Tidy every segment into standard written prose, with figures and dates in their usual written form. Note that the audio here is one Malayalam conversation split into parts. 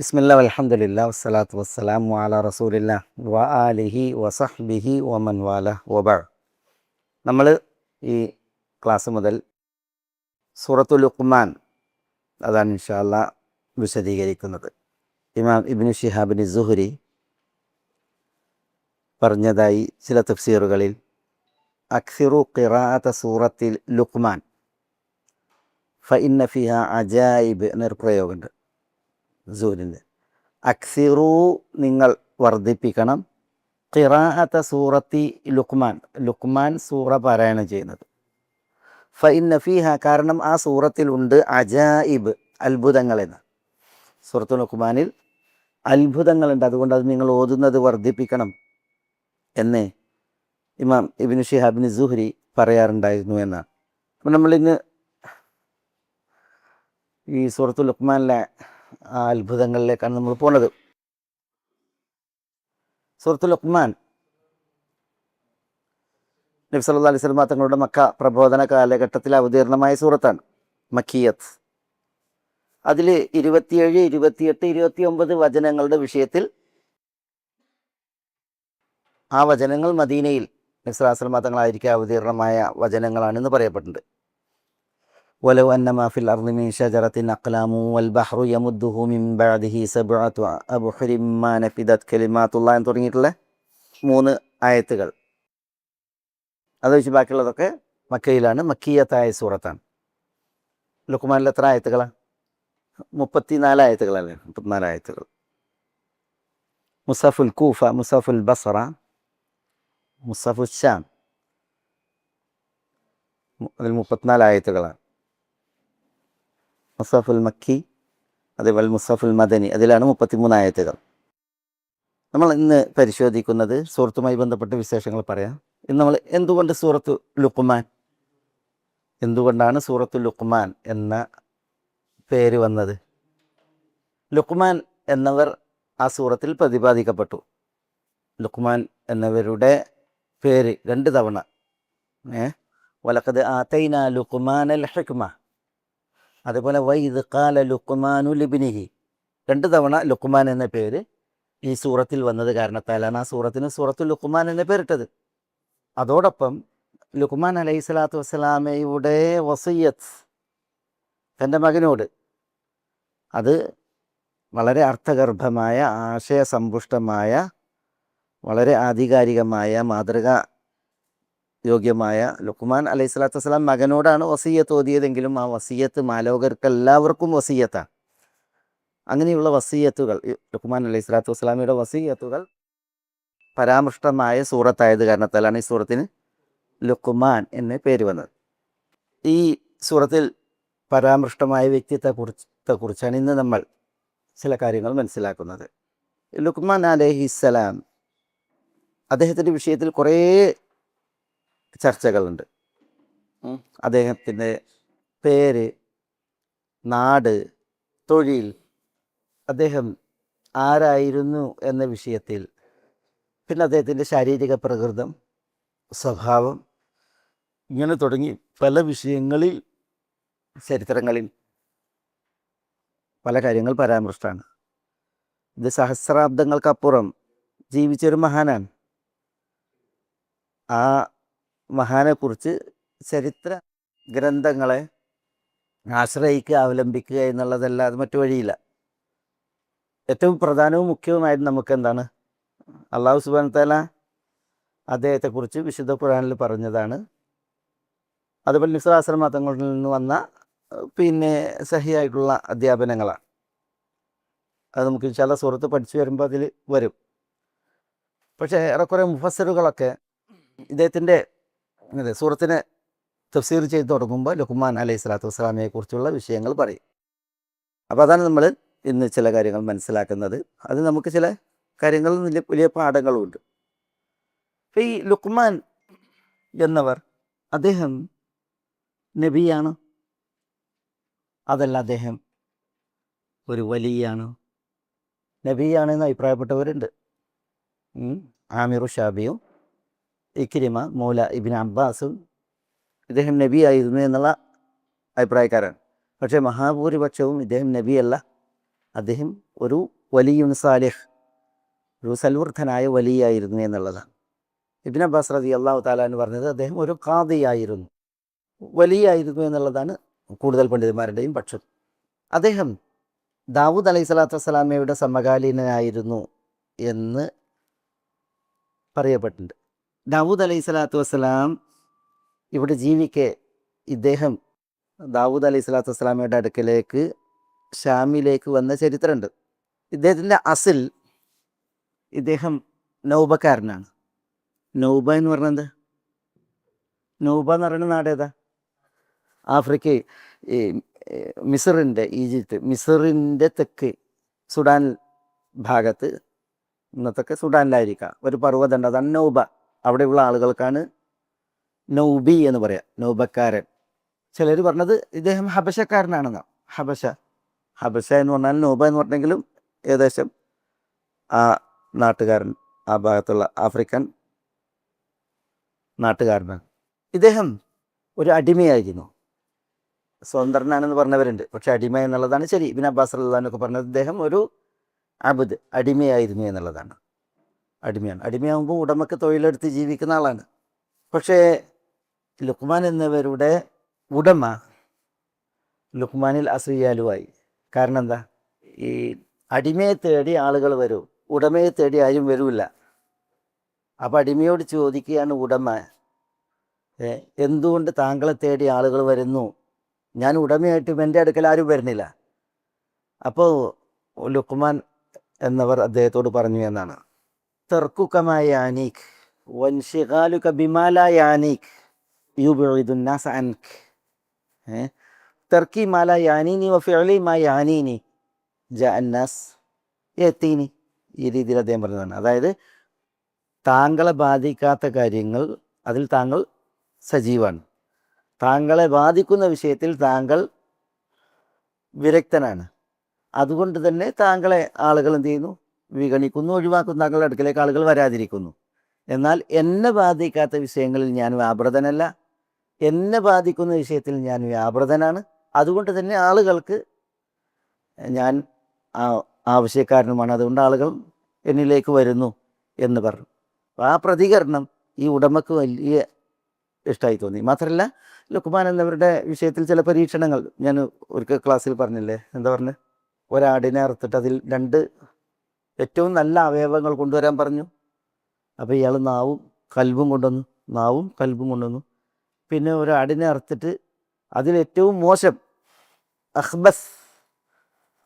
ബിസ്മില്ലാ അൽഹംദുലില്ലാ വസ്സലാത്തു വസ്സലാമു അലാ റസൂലില്ലാ വ ആലിഹി വസഹ്ബിഹി വമൻ വാല വബഅദ്. നമ്മൾ ഈ ക്ലാസ് മുതൽ സൂറത്തുൽ ലുഖ്മാൻ അതാണ് ഇൻഷാ അല്ലാ വിശദീകരിക്കുന്നത്. ഇമാം ഇബ്നു ശിഹാബിൻ സുഹ്രി പറഞ്ഞതായി ചില തഫ്സീറുകളിൽ അക്സിറു ഖിറാഅത സൂറത്തിൽ ലുഖ്മാൻ ഫഇന്ന ഫിഹാ അജായിബ് എന്നൊരു പ്രയോഗമുണ്ട് സൂര്യൻ്റെ. അക്സിറു നിങ്ങൾ വർദ്ധിപ്പിക്കണം ഖിറാഅത സൂറത്തി ലുഖ്മാൻ, ലുഖ്മാൻ സൂറ പാരായണം ചെയ്യുന്നത്. ഫഇന്ന ഫീഹ കാരണം ആ സൂറത്തിലുണ്ട് അജായിബ് അത്ഭുതങ്ങളെന്ന്. സൂറത്തുൽ ലുഖ്മാനിൽ അത്ഭുതങ്ങളുണ്ട്, അതുകൊണ്ട് അത് നിങ്ങൾ ഓതുന്നത് വർദ്ധിപ്പിക്കണം എന്ന് ഇമാം ഇബ്നു ശിഹാബിൻ സുഹ്രി പറയാറുണ്ടായിരുന്നു എന്നാണ്. അപ്പം നമ്മളിന്ന് ഈ സൂറത്തുൽ ലുഖ്മാനിലെ ആ അത്ഭുതങ്ങളിലേക്കാണ് നമ്മൾ പോണത്. സൂറത്തുൽ ലുഖ്മാൻ നബി സല്ലല്ലാഹു അലൈഹി വസല്ലം തങ്ങളുടെ മക്ക പ്രബോധന കാലഘട്ടത്തിൽ അവതീർണമായ സൂറത്താണ്, മക്കിയത്ത്. അതിൽ 27, 28, 29 വചനങ്ങളുടെ വിഷയത്തിൽ ആ വചനങ്ങൾ മദീനയിൽ നബി സല്ലല്ലാഹു അലൈഹി വസല്ലം തങ്ങളായിരിക്കും അവതീർണമായ വചനങ്ങളാണെന്ന് പറയപ്പെട്ടിട്ടുണ്ട്. വലൗ അന്നമാ ഫിൽ അർളി മിൻ ഷജറത്തിൻ അഖ്ലാമു വൽ ബഹ്റു യമുദ്ദുഹു മിൻ ബഅദിഹി സബ്അതു അബ്ഹുരിൻ മാ നഫിദത് കലിമാത്തുല്ലാഹ് എന്ന് തുടങ്ങിയിട്ടുള്ള 3 ആയത്തുകൾ. അത് വെച്ച് ബാക്കിയുള്ളതൊക്കെ മക്കയിലാണ്, മക്കിയത്തായ സൂറത്താണ്. ലുഖ്മാനിൽ എത്ര ആയത്തുകളാണ്? 34 ആയത്തുകളല്ലേ? 34 ആയത്തുകൾ. മുസഫുൽ കൂഫ, മുസഫുൽ ബസ്റ, മുസഫുൽ ഷാം, അതിൽ 34 ആയത്തുകളാണ്. മുസഫുൽ മക്കി, അതേപോലെ മുസഫുൽ മദനി, അതിലാണ് 33 ആയത്തുകൾ. നമ്മൾ ഇന്ന് പരിശോധിക്കുന്നത് സൂറത്തുമായി ബന്ധപ്പെട്ട വിശേഷങ്ങൾ പറയാം. ഇന്ന് നമ്മൾ എന്തുകൊണ്ട് സൂറത്തു ലുഖ്മാൻ, എന്തുകൊണ്ടാണ് സൂറത്തു ലുഖ്മാൻ എന്ന പേര് വന്നത്? ലുഖ്മാൻ എന്നവർ ആ സൂറത്തിൽ പ്രതിപാദിക്കപ്പെട്ടു. ലുഖ്മാൻ എന്നവരുടെ പേര് 2 തവണ വലഖദ് ആതൈനാ ലുഖ്മാനൽ ഹിക്മ, അതുപോലെ വഇദ് ഖാല ലുഖ്മാനു ലിബ്നിഹി, 2 തവണ ലുഖ്മാൻ എന്ന പേര് ഈ സൂറത്തിൽ വന്നത് കാരണത്താലാണ് ആ സൂറത്തിന് സൂറത്തുൽ ലുഖ്മാൻ എന്ന പേരിട്ടത്. അതോടൊപ്പം ലുഖ്മാൻ അലൈഹി സ്വലാത്തു വസ്സലാമയുടെ വസിയ്യത്ത് തൻ്റെ മകനോട്, അത് വളരെ അർത്ഥഗർഭമായ, ആശയസമ്പുഷ്ടമായ, വളരെ ആധികാരികമായ, മാതൃകാ യോഗ്യമായ ലുഖ്മാൻ അലൈഹി സ്വലാത്തു വസ്സലാം മകനോടാണ് വസിയ്യത്ത് ഓതിയതെങ്കിലും ആ വസിയ്യത്ത് മാലോകർക്ക് എല്ലാവർക്കും വസിയ്യത്താണ്. അങ്ങനെയുള്ള വസിയ്യത്തുകൾ, ലുഖ്മാൻ അലൈഹി സ്വലാത്തു വസ്സലാമയുടെ വസിയ്യത്തുകൾ പരാമൃഷ്ടമായ സൂറത്തായത് കാരണത്താലാണ് ഈ സൂറത്തിന് ലുഖ്മാൻ എന്ന പേര് വന്നത്. ഈ സൂറത്തിൽ പരാമൃഷ്ടമായ വ്യക്തിത്വത്തെക്കുറിച്ചാണ് ഇന്ന് നമ്മൾ ചില കാര്യങ്ങൾ മനസ്സിലാക്കുന്നത്. ലുഖ്മാൻ അലൈഹിസ്സലാം, അദ്ദേഹത്തിൻ്റെ വിഷയത്തിൽ കുറേ ചർച്ചകളുണ്ട്. അദ്ദേഹത്തിൻ്റെ പേര്, നാട്, തൊഴിൽ, അദ്ദേഹം ആരായിരുന്നു എന്ന വിഷയത്തിൽ, പിന്നെ അദ്ദേഹത്തിൻ്റെ ശാരീരിക പ്രകൃതം, സ്വഭാവം, ഇങ്ങനെ തുടങ്ങി പല വിഷയങ്ങളിൽ ചരിത്രങ്ങളിൽ പല കാര്യങ്ങൾ പരാമൃഷ്ടമാണ്. ഇത് സഹസ്രാബ്ദങ്ങൾക്കപ്പുറം ജീവിച്ചൊരു മഹാനാണ്. ആ മഹാനെക്കുറിച്ച് ചരിത്ര ഗ്രന്ഥങ്ങളെ ആശ്രയിക്കുക, അവലംബിക്കുക എന്നുള്ളതല്ലാതെ മറ്റു വഴിയില്ല. ഏറ്റവും പ്രധാനവും മുഖ്യവുമായിട്ട് നമുക്ക് എന്താണ്? അള്ളാഹു സുബ്ഹാനഹു വ തആല അദ്ദേഹത്തെക്കുറിച്ച് വിശുദ്ധ ഖുർആനിൽ പറഞ്ഞതാണ്. അതുപോലെ നബി സല്ലല്ലാഹു അലൈഹി വസല്ലം തങ്ങളിൽ നിന്ന് വന്ന പിന്നെ സഹിയായിട്ടുള്ള അധ്യാപനങ്ങളാണ്. അത് നമുക്ക് ചില സൂറത്ത് പഠിച്ചു വരുമ്പോൾ അതിൽ വരും. പക്ഷേ ഏറെക്കുറെ മുഫസ്സിറുകളൊക്കെ ഇദ്ദേഹത്തിൻ്റെ സൂറത്തിനെ തഫ്സീർ ചെയ്ത് തുടങ്ങുമ്പോൾ ലുഖ്മാൻ അലൈഹി സ്വലാത്തു വസ്സലാമയെ കുറിച്ചുള്ള വിഷയങ്ങൾ പറയും. അപ്പോൾ അതാണ് നമ്മൾ ഇന്ന് ചില കാര്യങ്ങൾ മനസ്സിലാക്കുന്നത്. അത് നമുക്ക് ചില കാര്യങ്ങൾ വലിയ പാഠങ്ങളുമുണ്ട്. അപ്പോൾ ഈ ലുഖ്മാൻ എന്നവർ, അദ്ദേഹം നബിയാണ്, അതല്ല അദ്ദേഹം ഒരു വലിയാണ്? നബിയാണെന്ന് അഭിപ്രായപ്പെട്ടവരുണ്ട്. ആമിറു ഷാബിയും ഇക്രിമ മൗല ഇബ്നു അബ്ബാസും ഇദ്ദേഹം നബിയായിരുന്നു എന്നുള്ള അഭിപ്രായക്കാരാണ്. പക്ഷേ മഹാഭൂരിപക്ഷവും ഇദ്ദേഹം നബിയല്ല, അദ്ദേഹം ഒരു വലിയുൻ സാലിഹ്, ഒരു സൽവൃദ്ധനായ വലിയായിരുന്നു എന്നുള്ളതാണ്. ഇബ്നു അബ്ബാസ് റളിയല്ലാഹു തആല എന്ന് പറഞ്ഞത് അദ്ദേഹം ഒരു ഖാദിയായിരുന്നു, വലിയായിരുന്നു എന്നുള്ളതാണ് കൂടുതൽ പണ്ഡിതന്മാരുടെയും പക്ഷം. അദ്ദേഹം ദാവൂദ് അലൈഹി സ്വലാത്തു വസ്സലാമയുടെ സമകാലീനനായിരുന്നു എന്ന് പറയപ്പെട്ടിട്ടുണ്ട്. ദാവൂദ് അലൈഹി സ്വലാത്തു വസ്സലാം ഇവിടെ ജീവിക്കെ ഇദ്ദേഹം ദാവൂദ് അലൈഹി സ്വലാത്തു വസ്സലാമയുടെ അടുക്കലേക്ക് ഷാമിലേക്ക് വന്ന ചരിത്രമുണ്ട്. ഇദ്ദേഹത്തിൻ്റെ അസിൽ ഇദ്ദേഹം നൗബക്കാരനാണ്. നൗബ എന്ന് പറഞ്ഞത്, നൗബ എന്ന് പറയുന്ന നാടേതാ? ആഫ്രിക്ക, ഈ മിസറിൻ്റെ, ഈജിപ്ത്, മിസറിൻ്റെ തെക്ക് സുഡാൻ ഭാഗത്ത്, ഇന്നത്തൊക്കെ സുഡാനിലായിരിക്കാം, ഒരു പർവ്വതമുണ്ട്, അതാണ് നൗബ. അവിടെയുള്ള ആളുകൾക്കാണ് നൗബി എന്ന് പറയാം, നൗബക്കാരൻ. ചിലർ പറഞ്ഞത് ഇദ്ദേഹം ഹബശക്കാരനാണെന്നാണ്. ഹബശ എന്ന് പറഞ്ഞാൽ നൗബ എന്ന് പറഞ്ഞെങ്കിലും ഏകദേശം ആ നാട്ടുകാരൻ, ആ ഭാഗത്തുള്ള ആഫ്രിക്കൻ നാട്ടുകാരനാണ്. ഇദ്ദേഹം ഒരു അടിമയായിരുന്നു. സ്വതന്ത്രനാണെന്ന് പറഞ്ഞവരുണ്ട്, പക്ഷെ അടിമ എന്നുള്ളതാണ് ശരി. ഇബ്നു അബ്ബാസ് റളിയല്ലാഹു അൻഹു പറഞ്ഞത് ഇദ്ദേഹം ഒരു അബ്ദ്, അടിമയായിരുന്നു എന്നുള്ളതാണ്. അടിമയാണ്. അടിമയാകുമ്പോൾ ഉടമക്ക് തൊഴിലെടുത്ത് ജീവിക്കുന്ന ആളാണ്. പക്ഷേ ലുക്മാൻ എന്നവരുടെ ഉടമ ലുക്മാനിൽ അസൂയാലുവായി. കാരണം എന്താ? ഈ അടിമയെ തേടി ആളുകൾ വരും, ഉടമയെ തേടി ആരും വരില്ല. അപ്പം അടിമയോട് ചോദിക്കുകയാണ് ഉടമ, എന്തുകൊണ്ട് താങ്കളെ തേടി ആളുകൾ വരുന്നു? ഞാൻ ഉടമയായിട്ടും എൻ്റെ അടുക്കൽ ആരും വരുന്നില്ല. അപ്പോൾ ലുക്മാൻ എന്നവർ അദ്ദേഹത്തോട് പറഞ്ഞു എന്നാണ്, തർക്കുക മാ യാനീക് വൻഷിഗാലുക ബിമാ ലാ യാനീക് യുബ്ഇദുൻ നാസ അൻക്, തർക്കി മാ ലാ യാനീനി വഫിഅലി മാ യാനീനി ജാഅൻ നാസ് യതീനി. ഈ രീതിയിൽ അദ്ദേഹം പറഞ്ഞതാണ്. അതായത് താങ്കളെ ബാധിക്കാത്ത കാര്യങ്ങൾ അതിൽ താങ്കൾ സജീവാണ്, താങ്കളെ ബാധിക്കുന്ന വിഷയത്തിൽ താങ്കൾ വിരക്തനാണ്. അതുകൊണ്ട് തന്നെ താങ്കളെ ആളുകൾ എന്ത് ചെയ്യുന്നു? വിഗണിക്കുന്നു, ഒഴിവാക്കുന്നു. താങ്കളുടെ അടുക്കലേക്ക് ആളുകൾ വരാതിരിക്കുന്നു. എന്നാൽ എന്നെ ബാധിക്കാത്ത വിഷയങ്ങളിൽ ഞാൻ വ്യാപൃതനല്ല, എന്നെ ബാധിക്കുന്ന വിഷയത്തിൽ ഞാൻ വ്യാപൃതനാണ്. അതുകൊണ്ട് തന്നെ ആളുകൾക്ക് ഞാൻ ആവശ്യക്കാരനുമാണ്, അതുകൊണ്ട് ആളുകൾ എന്നിലേക്ക് വരുന്നു എന്ന് പറഞ്ഞു. ആ പ്രതികരണം ഈ ഉടമക്ക് വലിയ ഇഷ്ടമായി തോന്നി. മാത്രമല്ല ലുക്മാൻ എന്നവരുടെ വിഷയത്തിൽ ചില പരീക്ഷണങ്ങൾ ഞാൻ ഒരിക്കൽ ക്ലാസ്സിൽ പറഞ്ഞില്ലേ, എന്താ പറഞ്ഞത്? ഒരാടിനെ അറുത്തിട്ട് അതിൽ 2 ഏറ്റവും നല്ല അവയവങ്ങൾ കൊണ്ടുവരാൻ പറഞ്ഞു. അപ്പോൾ ഇയാൾ നാവും കൽബും കൊണ്ടുവന്നു. പിന്നെ ഒരാടിനെ അറുത്തിട്ട് അതിൽ ഏറ്റവും മോശം അഖ്ബസ്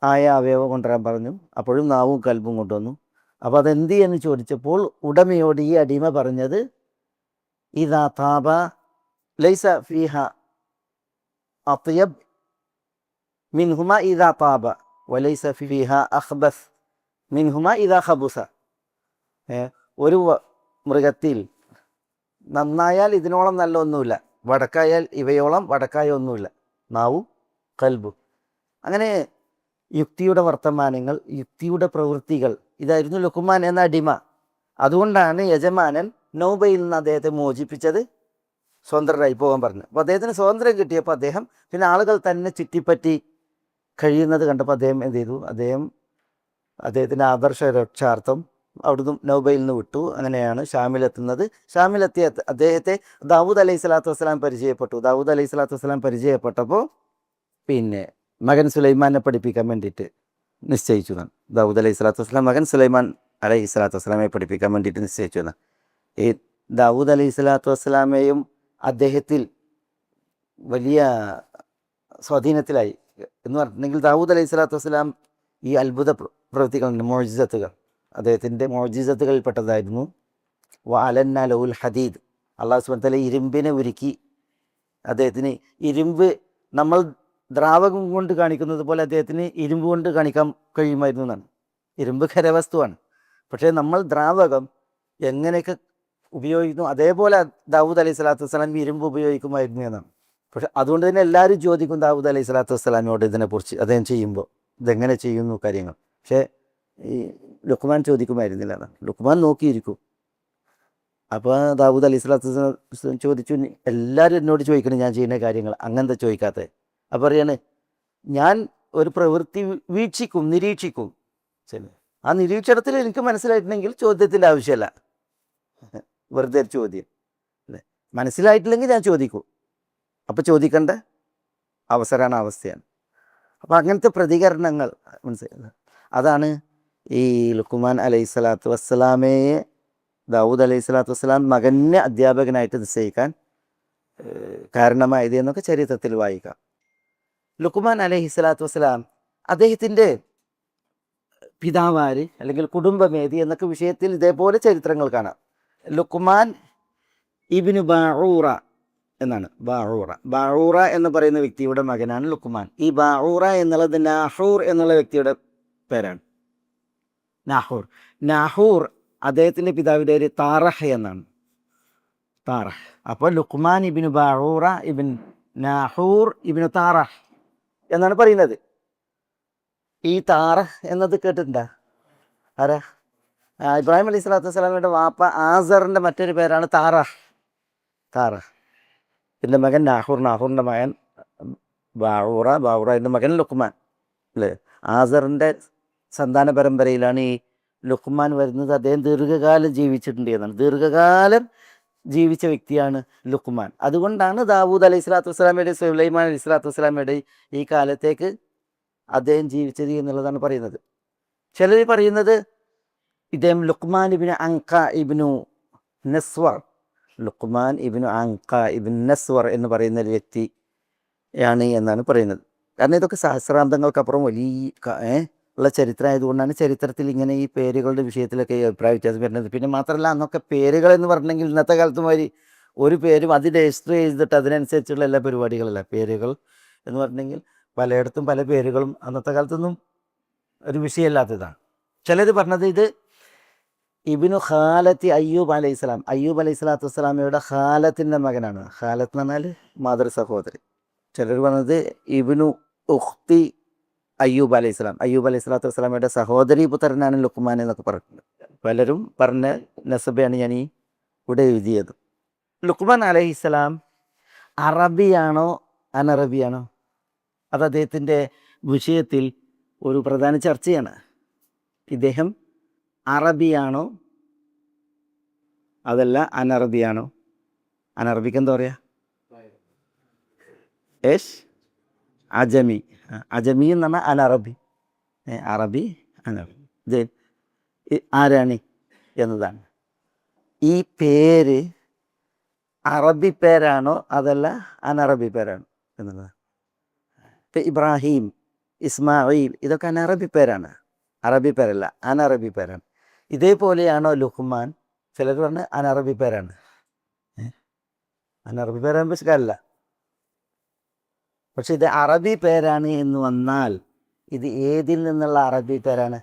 ആയ അവയവം കൊണ്ടുവരാൻ പറഞ്ഞു. അപ്പോഴും നാവും കൽബും കൊണ്ടുവന്നു. അപ്പോൾ അതെന്ത് എന്ന് ചോദിച്ചപ്പോൾ ഉടമയോട് ഈ അടിമ പറഞ്ഞത്, ഇദാ താബ ലൈസ ഫീഹ അത്യബ് മിൻഹുമ ഇദാ താബ വലൈസ ഫീഹ അഖ്ബസ് മിൻഹുമ ഇദാ ഖബുസ. ഒരു മൃഗത്തിൽ നന്നായാൽ ഇതിനോളം നല്ല ഒന്നുമില്ല, വടക്കായാൽ ഇവയോളം വടക്കായ ഒന്നുമില്ല, നാവും കൽബും. അങ്ങനെ യുക്തിയുടെ വർത്തമാനങ്ങൾ, യുക്തിയുടെ പ്രവൃത്തികൾ, ഇതായിരുന്നു ലുക്മാൻ എന്ന അടിമ. അതുകൊണ്ടാണ് യജമാനൻ നൗബയിൽ നിന്ന് അദ്ദേഹത്തെ മോചിപ്പിച്ചത്, സ്വതന്ത്രരായി പോകാൻ പറഞ്ഞു. അപ്പോൾ അദ്ദേഹത്തിന് സ്വാതന്ത്ര്യം കിട്ടിയപ്പോൾ അദ്ദേഹം പിന്നെ ആളുകൾ തന്നെ ചുറ്റിപ്പറ്റി കഴിയുന്നത് കണ്ടപ്പോൾ അദ്ദേഹം എന്ത് ചെയ്തു? അദ്ദേഹത്തിൻ്റെ ആദർശ രക്ഷാർത്ഥം അവിടുന്ന് നൗബയിൽ നിന്ന് വിട്ടു. അങ്ങനെയാണ് ഷാമിലെത്തുന്നത്. ഷാമിലെത്തിയ അദ്ദേഹത്തെ ദാവൂദ് അലൈഹി സ്വലാത്തു വസ്സലാം പരിചയപ്പെട്ടു. ദാവൂദ് അലൈഹി സ്വലാത്തു വസ്സലാം പരിചയപ്പെട്ടപ്പോൾ പിന്നെ മകൻ സുലൈമാനെ പഠിപ്പിക്കാൻ വേണ്ടിയിട്ട് നിശ്ചയിച്ചു എന്നാണ്. ദാവൂദ് അലൈഹി സ്വലാത്തു വസ്സലാം മകൻ സുലൈമാൻ അലൈഹി സ്വലാത്തു വസ്സലാമെ പഠിപ്പിക്കാൻ വേണ്ടിയിട്ട് നിശ്ചയിച്ചു എന്നാണ്. ഈ ദാവൂദ് അലൈഹി സ്വലാത്തു വസ്സലാമയും അദ്ദേഹത്തിൽ വലിയ സ്വാധീനത്തിലായി എന്ന് പറഞ്ഞിട്ടുണ്ടെങ്കിൽ, ദാവൂദ് അലൈഹി സ്വലാത്തു വസ്സലാം ഈ അത്ഭുത പ്രവൃത്തികളുണ്ട്, മോജിസത്തുകൾ, അദ്ദേഹത്തിൻ്റെ മോജിസത്തുകളിൽപ്പെട്ടതായിരുന്നു. വഅലന്ന ലഹുൽ ഹദീദ്, അള്ളാഹു സുബ്ഹാനഹു വ തആല ഇരുമ്പിനെ ഉരുക്കി അദ്ദേഹത്തിന്, ഇരുമ്പ് നമ്മൾ ദ്രാവകം കൊണ്ട് കാണിക്കുന്നത് പോലെ അദ്ദേഹത്തിന് ഇരുമ്പ് കൊണ്ട് കാണിക്കാൻ കഴിയുമായിരുന്നു എന്നാണ്. ഇരുമ്പ് ഖരവസ്തുവാണ്, പക്ഷേ നമ്മൾ ദ്രാവകം എങ്ങനെയൊക്കെ ഉപയോഗിക്കുന്നു അതേപോലെ ദാവൂദ് അലൈഹി സ്വലാത്തു വസ്സലാം ഇരുമ്പ് ഉപയോഗിക്കുമായിരുന്നു എന്നാണ്. പക്ഷെ അതുകൊണ്ട് തന്നെ എല്ലാവരും ചോദിക്കും ദാവൂദ് അലൈഹി സ്വലാത്തു വസ്സലാമിനോട് ഇതിനെക്കുറിച്ച്, അദ്ദേഹം ചെയ്യുമ്പോൾ ഇതെങ്ങനെ ചെയ്യുന്നു കാര്യങ്ങൾ. പക്ഷേ ഈ ലുക്മാൻ ചോദിക്കുമായിരുന്നില്ല എന്നാണ്. ലുക്മാൻ നോക്കിയിരിക്കും. അപ്പോൾ ദാവൂദ് അലൈഹി സ്വലാത്തു വസ്സലാം ചോദിച്ചു, എല്ലാവരും എന്നോട് ചോദിക്കണം ഞാൻ ചെയ്യുന്ന കാര്യങ്ങൾ, അങ്ങനത്തെ ചോദിക്കാത്തത്. അപ്പോൾ പറയാണ്, ഞാൻ ഒരു പ്രവൃത്തി വീക്ഷിക്കും, നിരീക്ഷിക്കും. ശരി, ആ നിരീക്ഷണത്തിൽ എനിക്ക് മനസ്സിലായിട്ടുണ്ടെങ്കിൽ ചോദ്യത്തിൻ്റെ ആവശ്യമല്ല, വെറുതെ ഒരു ചോദ്യം അല്ലേ. മനസ്സിലായിട്ടില്ലെങ്കിൽ ഞാൻ ചോദിക്കും, അപ്പോൾ ചോദിക്കേണ്ട അവസരമാണ്, അവസ്ഥയാണ്. അപ്പോൾ അങ്ങനത്തെ പ്രതികരണങ്ങൾ മനസ്സിലായി. അതാണ് ഈ ലുക്മാൻ അലൈഹി സ്വലാത്തു വസ്സലാമയെ ദാവൂദ് അലൈഹി സ്വലാത്തു വസ്സലാം മകനെ അധ്യാപകനായിട്ട് നിശ്ചയിക്കാൻ കാരണമായത് എന്നൊക്കെ ചരിത്രത്തിൽ വായിക്കാം. ലുക്മാൻ അലൈഹി സ്വലാത്തു വസ്സലാം അദ്ദേഹത്തിൻ്റെ പിതാവാര് അല്ലെങ്കിൽ കുടുംബമേതി എന്നൊക്കെ വിഷയത്തിൽ ഇതേപോലെ ചരിത്രങ്ങൾ കാണാം. ലുക്മാൻ ഇബ്നു ബാഊറ എന്നാണ്. ബാഊറ എന്ന് പറയുന്ന വ്യക്തിയുടെ മകനാണ് ലുക്മാൻ. ഈ ബാഊറ എന്നുള്ളത് നാഹൂർ എന്നുള്ള വ്യക്തിയുടെ പേരാണ്. നാഹൂർ അദ്ദേഹത്തിൻ്റെ പിതാവിൻ്റെ പേര് താറഹ് എന്നാണ്. താറഹ്. അപ്പോൾ ലുക്മാൻ ഇബ്നു ബാഊറ ഇബ്ൻ നാഹൂർ ഇബ്നു താറഹ് എന്നാണ് പറയുന്നത്. ഈ താറഹ് എന്നത് കേട്ടിട്ടുണ്ടോ? ആരാ? ഇബ്രാഹിം അലൈഹി സ്വലാത്തു വസ്സലാമയുടെ വാപ്പ ആസറിൻ്റെ മറ്റൊരു പേരാണ് താറഹ്. എൻ്റെ മകൻ നാഹൂറിൻ്റെ മകൻ ബാഊറ എൻ്റെ മകൻ ലുക്മാൻ അല്ലേ. ആസറിൻ്റെ സന്താന പരമ്പരയിലാണ് ഈ ലുക്മാൻ വരുന്നത്. അദ്ദേഹം ദീർഘകാലം ജീവിച്ചിട്ടുണ്ട് എന്നാണ്. ദീർഘകാലം ജീവിച്ച വ്യക്തിയാണ് ലുക്മാൻ. അതുകൊണ്ടാണ് ദാവൂദ് അലൈഹി സ്വലാത്തു വസ്സലാമയുടെ സുലൈമാൻ അലൈഹി സ്വലാത്തു വസ്സലാമയുടെ ഈ കാലത്തേക്ക് അദ്ദേഹം ജീവിച്ചത് എന്നുള്ളതാണ് പറയുന്നത്. ചിലർ പറയുന്നത് ഇദ്ദേഹം ലുക്മാൻ ഇബ്നു അൻഖ ഇബ്നു നസ്വർ, ലുക്മാൻ ഇബ്നു അൻഖ ഇബ്നു നസ്വർ എന്ന് പറയുന്ന ഒരു വ്യക്തിയാണ് എന്നാണ് പറയുന്നത്. കാരണം ഇതൊക്കെ സഹസ്രാബ്ദങ്ങൾക്കപ്പുറം വലിയ ഉള്ള ചരിത്രമായതുകൊണ്ടാണ് ചരിത്രത്തിൽ ഇങ്ങനെ ഈ പേരുകളുടെ വിഷയത്തിലൊക്കെ അഭിപ്രായ വ്യത്യാസം വരുന്നത്. പിന്നെ മാത്രമല്ല, അന്നൊക്കെ പേരുകൾ എന്ന് പറഞ്ഞെങ്കിൽ ഇന്നത്തെ കാലത്ത് മാതിരി ഒരു പേരും അത് രജിസ്റ്റർ ചെയ്തിട്ട് അതിനനുസരിച്ചുള്ള എല്ലാ പരിപാടികളല്ല. പേരുകൾ എന്ന് പറഞ്ഞെങ്കിൽ പലയിടത്തും പല പേരുകളും അന്നത്തെ കാലത്തൊന്നും ഒരു വിഷയമല്ലാത്തതാണ്. ചിലർ പറഞ്ഞത് ഇത് ഇബ്നു ഖാലത്തി അയ്യൂബ് അലൈഹി സ്വലാം, അയ്യൂബ് അലൈഹി സ്വലാത്തു വസ്സലാമയുടെ ഖാലത്തിൻ്റെ മകനാണ്. ഖാലത്ത് എന്ന് പറഞ്ഞാൽ മാതൃ സഹോദരി. ചിലർ പറഞ്ഞത് ഇബ്നു ഉഖ്തി അയ്യൂബ് അലൈഹി സ്വലാം, അയ്യൂബ് അലൈഹി സ്വലാത്തു വസ്സലാമയുടെ സഹോദരി പുത്രനാണ് ലുക്മാൻ എന്നൊക്കെ പറഞ്ഞിട്ടുണ്ട്. പലരും പറഞ്ഞ നസബയാണ് ഞാൻ ഈ ഇവിടെ എഴുതിയത്. ലുക്മാൻ അലൈഹി സ്വലാം അറബിയാണോ അനറബിയാണോ? അത് അദ്ദേഹത്തിൻ്റെ വിഷയത്തിൽ ഒരു പ്രധാന ചർച്ചയാണ്. ഇദ്ദേഹം അറബിയാണോ അതല്ല അനറബിയാണോ? അനറബിക്ക് എന്താ പറയുക? അജമി. അജമി എന്ന് പറഞ്ഞാൽ അനറബി. അറബി അനറബി ആരാണ് എന്നതാണ്. ഈ പേര് അറബി പേരാണോ അതല്ല അനറബി പേരാണോ എന്നുള്ളതാണ്. ഇപ്പം ഇബ്രാഹിം, ഇസ്മായിൽ ഇതൊക്കെ അനറബി പേരാണ്, അറബി പേരല്ല, അനറബി പേരാണ്. ഇതേപോലെയാണോ ലുക്മാൻ? ചിലർ പറഞ്ഞ് അനറബി പേരാണ്. അനറബി പേരാകുമ്പോൾ കാര്യമില്ല. പക്ഷെ ഇത് അറബി പേരാണ് എന്ന് വന്നാൽ ഇത് ഏതിൽ നിന്നുള്ള അറബി പേരാണ്?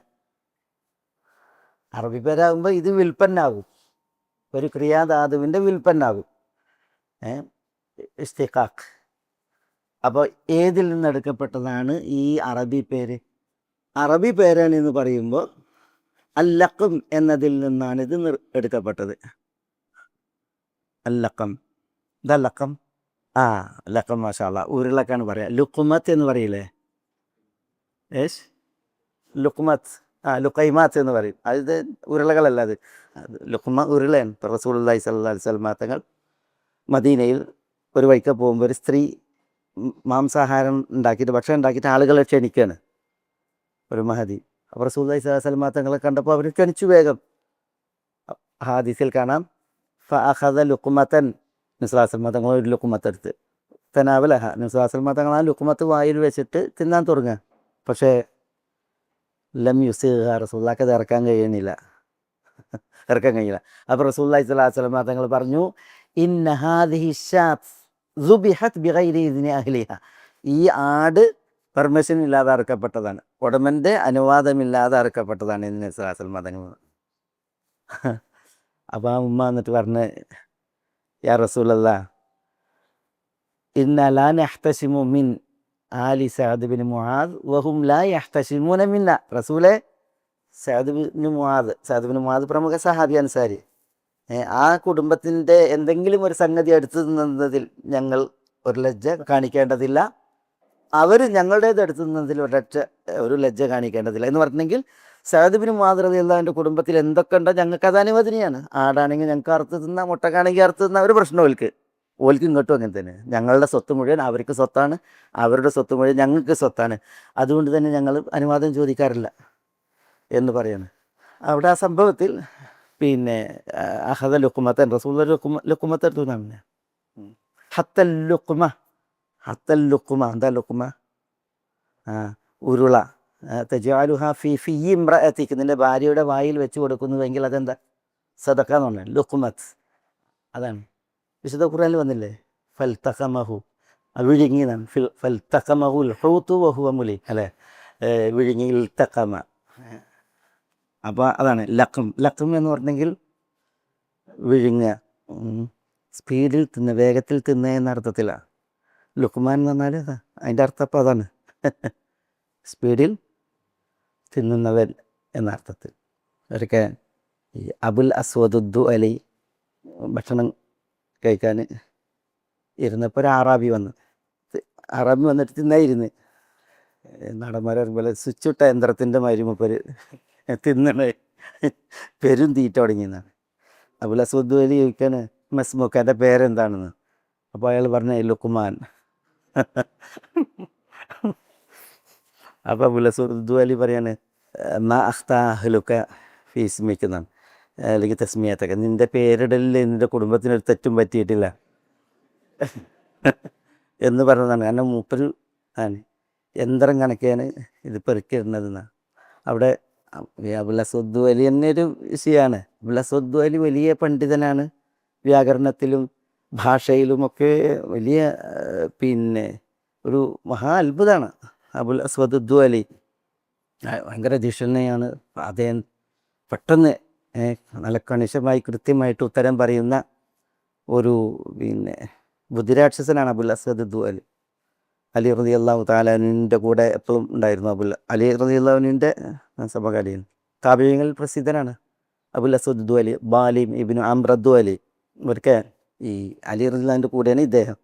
അറബി പേരാകുമ്പോൾ ഇത് വിൽപ്പന്നാകും, ഒരു ക്രിയാധാതുവിൻ്റെ വിൽപ്പന്നാകും, ഇസ്തിഖാഖ്. അപ്പോൾ ഏതിൽ നിന്നെടുക്കപ്പെട്ടതാണ് ഈ അറബി പേര്? അറബി പേരാണ് എന്ന് പറയുമ്പോൾ അല്ലഖം എന്നതിൽ നിന്നാണ് ഇത് എടുക്കപ്പെട്ടത്. അല്ലഖം, ഇതല്ലഖം. ലഖം, മാഷാ അല്ലാ. ഉരുളക്കാണ് പറയുക. ലുക്മത്ത് എന്ന് പറയില്ലേ? ലുക്മത്ത്, ലുക്കൈമാത്ത് എന്ന് പറയും. അത് ഉരുളകളല്ല, അത് ലുക്മ ഉരുളയാണ്. ഇപ്പോൾ റസൂലുള്ളാഹി സ്വല്ലല്ലാഹു അലൈഹി വസല്ലം തങ്ങൾ മദീനയിൽ ഒരു വഴിക്ക് പോകുമ്പോൾ ഒരു സ്ത്രീ മാംസാഹാരം ഉണ്ടാക്കിയിട്ട്, ഭക്ഷണം ഉണ്ടാക്കിയിട്ട് ആളുകളെ ക്ഷണിക്കുകയാണ്, ഒരു മഹദി. അപ്പോൾ റസൂലുള്ളാഹി സ്വല്ലല്ലാഹു അലൈഹി വസല്ലം തങ്ങളെ കണ്ടപ്പോൾ അവർ ക്ഷണിച്ചു വേഗം. ഹാദീസിൽ കാണാം, ഫഅഖദ ലുക്മത്തൻ, നിസ്ലാസൽമ തങ്ങൾ ഒരു ലുക്കുമത്തെടുത്ത് തനാവലഹ, നിസ്ലാസൽമ തങ്ങൾ ആ ലുക്കുമത്ത് വായിൽ വെച്ചിട്ട് തിന്നാൻ തുടങ്ങുക. പക്ഷേ ലം യുസിഹ, റസൂലുള്ളാഹിക്ക് അത് ഇറക്കാൻ കഴിയില്ല. അപ്പോൾ റസൂലുള്ളാഹി സ്വല്ലല്ലാഹു അലൈഹി വസല്ലം തങ്ങൾ പറഞ്ഞു, ഇന്ന ഹാദിഹി ശാത്ത് ദുബിഹത് ബിഗൈരി ഇദ്നി അഹ്ലിഹ, ഈ ആട് പെർമിഷൻ ഇല്ലാതെ അറുക്കപ്പെട്ടതാണ്, ഉടമൻ്റെ അനുവാദമില്ലാതെ അറുക്കപ്പെട്ടതാണ് എന്ന് നബി സ്വല്ലല്ലാഹു അലൈഹി വസല്ലം തങ്ങൾ. അപ്പോൾ ആ ഉമ്മ എന്നിട്ട് പറഞ്ഞ്, യാ റസൂലല്ലാഹ്, ഇന്ന ലാ നഹ്തസിമു മിൻ ആലി സഅദ് ബിൻ മുആദ് വഹും ലാ യഹ്തസിമൂന മിന്ന. റസൂലെ, സഅദ് ബിൻ മുആദ് പ്രമുഖ സഹാബി അൻസാരി, ആ കുടുംബത്തിൻ്റെ എന്തെങ്കിലും ഒരു സംഗതി എടുത്തു നിന്നതിൽ ഞങ്ങൾ ഒരു ലജ്ജ കാണിക്കേണ്ടതില്ല, അവർ ഞങ്ങളുടേത് എടുത്തുന്നതിൽ ഒരൊറ്റ ഒരു ലജ്ജ കാണിക്കേണ്ടതില്ല എന്ന് പറഞ്ഞെങ്കിൽ സഅദ് ബിൻ മുആദ് റളിയല്ലാഹുവിൻ്റെ കുടുംബത്തിൽ എന്തൊക്കെ ഉണ്ടോ ഞങ്ങൾക്ക് അത് അനുവദനീയാണ്. ആടാണെങ്കിൽ ഞങ്ങൾക്ക് അറുത്ത് തിന്നാം, മുട്ടക്കാണെങ്കിൽ അറുത്ത് തിന്നാം, ഒരു പ്രശ്നം ഓൽക്ക് ഇങ്ങോട്ടും അങ്ങനെ തന്നെ. ഞങ്ങളുടെ സ്വത്ത് മുഴുവൻ അവർക്ക് സ്വത്താണ്, അവരുടെ സ്വത്ത് മുഴുവൻ ഞങ്ങൾക്ക് സ്വത്താണ്. അതുകൊണ്ട് തന്നെ ഞങ്ങൾ അനുവാദം ചോദിക്കാറില്ല എന്ന് പറയാണ്. അവിടെ ആ സംഭവത്തിൽ പിന്നെ അഹദ ലുക്കുമത്തൻ റസൂൽ ലുക്കുമത്ത് എടുത്തു തന്നെ. ഹത്തൽ ലുക്കുമ എന്താ ലുക്കുമ? ഉരുള. തജഅലുഹ ഫീ ഇംറഅതിക, നിന്റെ ഭാര്യയുടെ വായിൽ വെച്ച് കൊടുക്കുന്നുവെങ്കിൽ അതെന്താ? സദഖ എന്ന് പറഞ്ഞാൽ ലുക്കുമത്ത്. അതാണ് വിശുദ്ധ ഖുർആനിൽ വന്നില്ലേ, ഫൽതഖമഹു, വിഴുങ്ങിയതാണ്. ഫൽതഖമഹുൽ ഹൂതു വഹുവ മുലീം അല്ലേ, വിഴുങ്ങി ഇൽതഖമ. അപ്പോൾ അതാണ് ലഖം എന്ന് പറഞ്ഞെങ്കിൽ വിഴുങ്ങുക, സ്പീഡിൽ തിന്നുക, വേഗത്തിൽ തിന്നുക എന്ന അർത്ഥത്തിലാണ്. ലുക്മാൻ എന്ന് പറഞ്ഞാൽ അതിൻ്റെ അർത്ഥം അപ്പോൾ അതാണ്, സ്പീഡിൽ തിന്നുന്നവൻ എന്ന അർത്ഥത്തിൽ. ഒരിക്കൽ ഈ അബുൽ അസ്വദുദ്ദു അലി ഭക്ഷണം കഴിക്കാൻ ഇരുന്നപ്പോൾ ഒരു അറാബി വന്നിട്ട് തിന്നായിരുന്ന്. നടന്മാർ പറയുമ്പോൾ സ്വിച്ച് ഇട്ട യന്ത്രത്തിൻ്റെ മാതിരി മൂപ്പര് തിന്നണ പെരും തീറ്റ തുടങ്ങിയെന്നാണ്. അബുൽ അസ്വദ് അലി ചോദിക്കാൻ മസ്മുക്ക്, എൻ്റെ പേരെന്താണെന്ന്. അപ്പോൾ അയാൾ പറഞ്ഞ ലുക്മാൻ. അപ്പോൾ അബുൽ അസ്വദ് അലി പറയാണ് മാ അഖ്താഹ്ലുക ഫീ ഇസ്മിക എന്നാണ്, അല്ലെങ്കിൽ തസ്മിയത്തൊക്കെ, നിൻ്റെ പേരിടലിൽ നിൻ്റെ കുടുംബത്തിനൊരു തെറ്റും പറ്റിയിട്ടില്ല എന്ന് പറഞ്ഞതാണ്. കാരണം മൂപ്പര് ആണ് യന്ത്രം കണക്കെയാണ് ഇത് പെറുക്കിടുന്നതെന്നാണ്. അവിടെ അബുൽ അസ്വദ് അലി തന്നെ ഒരു വിഷയമാണ്. അബുൽ അസ്വദ് അലി വലിയ പണ്ഡിതനാണ്, വ്യാകരണത്തിലും ഭാഷയിലുമൊക്കെ വലിയ പിന്നെ ഒരു മഹാ അത്ഭുതമാണ് അബുൽ അസ്വദ് അലി. ഭയങ്കര ധിഷണയാണ് അദ്ദേഹം. പെട്ടെന്ന് നല്ല കണിശമായി കൃത്യമായിട്ട് ഉത്തരം പറയുന്ന ഒരു പിന്നെ ബുദ്ധിരാക്ഷസനാണ് അബുൽ അസ്വദ് അലി. അലി റളിയല്ലാഹു തആല അൻഹുവിൻ്റെ കൂടെ എപ്പോഴും ഉണ്ടായിരുന്നു. അലി റളിയല്ലാഹു അൻഹുവിൻ്റെ സമകാലീൻ താബിഈങ്ങളിൽ പ്രസിദ്ധനാണ് അബുൽ അസ്വദ് അലി. ബാലിം ഇബ്നു അംർ അലി, ഇവർക്ക് ഈ അലി റളിയല്ലാഹുവിൻ്റെ കൂടെയാണ് ഇദ്ദേഹം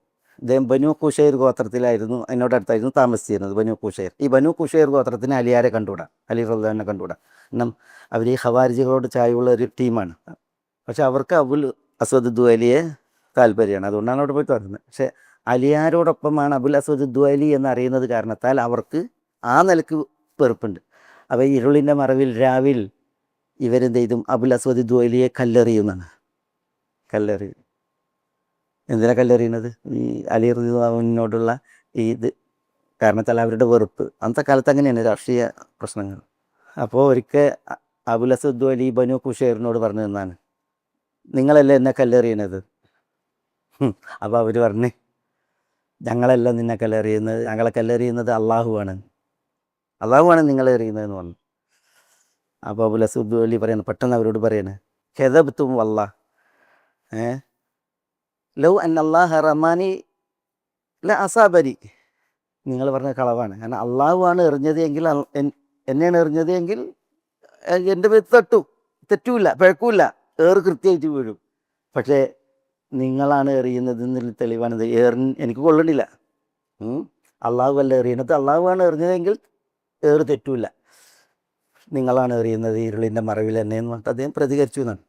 ബനു ഖുശൈർ ഗോത്രത്തിലായിരുന്നു, അതിനോടടുത്തായിരുന്നു താമസിച്ചിരുന്നത് ബനു ഖുശൈർ. ഈ ബനു ഖുശൈർ ഗോത്രത്തിന് അലിയാരെ കണ്ടുകൂടാ, അലി റളിയല്ലാഹുവിനെ കണ്ടുകൂടാ. കാരണം അവർ ഈ ഖവാരിജികളോട് ചായവുള്ള ഒരു ടീമാണ്. പക്ഷെ അവർക്ക് അബുൽ അസ്വദ് അലിയെ താല്പര്യമാണ്, അതുകൊണ്ടാണ് അവിടെ പോയി പറയുന്നത്. പക്ഷേ അലിയാരോടൊപ്പമാണ് അബുൽ അസ്വദ് അലി എന്നറിയുന്നത് കാരണത്താൽ അവർക്ക് ആ നിലക്ക് വെറുപ്പുണ്ട്. അപ്പോൾ ഈ ഇരുളിൻ്റെ മറവിൽ രാവിൽ ഇവരെന്ത് ചെയ്തും അബുൽ അസ്വദ് അലിയെ കല്ലെറിയുന്നതാണ്. എന്തിനാ കല്ലെറിയുന്നത്? ഈ അലി റളിയല്ലാഹുവിനോടുള്ള ഈ ഇത് കാരണത്താൽ അവരുടെ വെറുപ്പ്. അന്നത്തെ കാലത്ത് അങ്ങനെയാണ് രാഷ്ട്രീയ പ്രശ്നങ്ങൾ. അപ്പോൾ ഒരിക്കൽ അബുൽ അസ്വദ് അലി ബനു ഖുശൈറിനോട് പറഞ്ഞു തന്നാണ്, നിങ്ങളല്ലേ എന്നെ കല്ലെറിയുന്നത്? അപ്പോൾ അവർ പറഞ്ഞ്, ഞങ്ങളല്ല നിന്നെ കല്ലെറിയുന്നത്, ഞങ്ങളെ കല്ലെറിയുന്നത് അള്ളാഹുവാണ് നിങ്ങളെ എറിയുന്നതെന്ന് പറഞ്ഞു. അപ്പോൾ അബുൽ അസ്വദ് അലി പറയുന്നത്, പെട്ടെന്ന് അവരോട് പറയാണ്, ഖദബ്തും വല്ലാഹ് ലൗ അന്നല്ലാഹ റമാനി ല അസാബരി, നിങ്ങൾ പറഞ്ഞ കളവാണ്. കാരണം അള്ളാഹുവാണ് എറിഞ്ഞത് എങ്കിൽ, എന്നെയാണ് എറിഞ്ഞത് എങ്കിൽ എൻ്റെ പേര് തെറ്റൂല, പിഴക്കൂല, കൃത്യമായിട്ട് വീഴും. പക്ഷേ നിങ്ങളാണ് എറിയുന്നതെന്നുള്ള തെളിവാണിത്. എനിക്ക് കൊള്ളണില്ല. അള്ളാഹു അല്ല എറിയുന്നത്, അള്ളാഹുവാണ് എറിഞ്ഞതെങ്കിൽ തെറ്റൂല, നിങ്ങളാണ് എറിയുന്നത് ഇരുളിൻ്റെ മറവിൽ തന്നെ എന്ന് പറഞ്ഞിട്ട് അദ്ദേഹം പ്രതികരിച്ചു എന്നാണ്.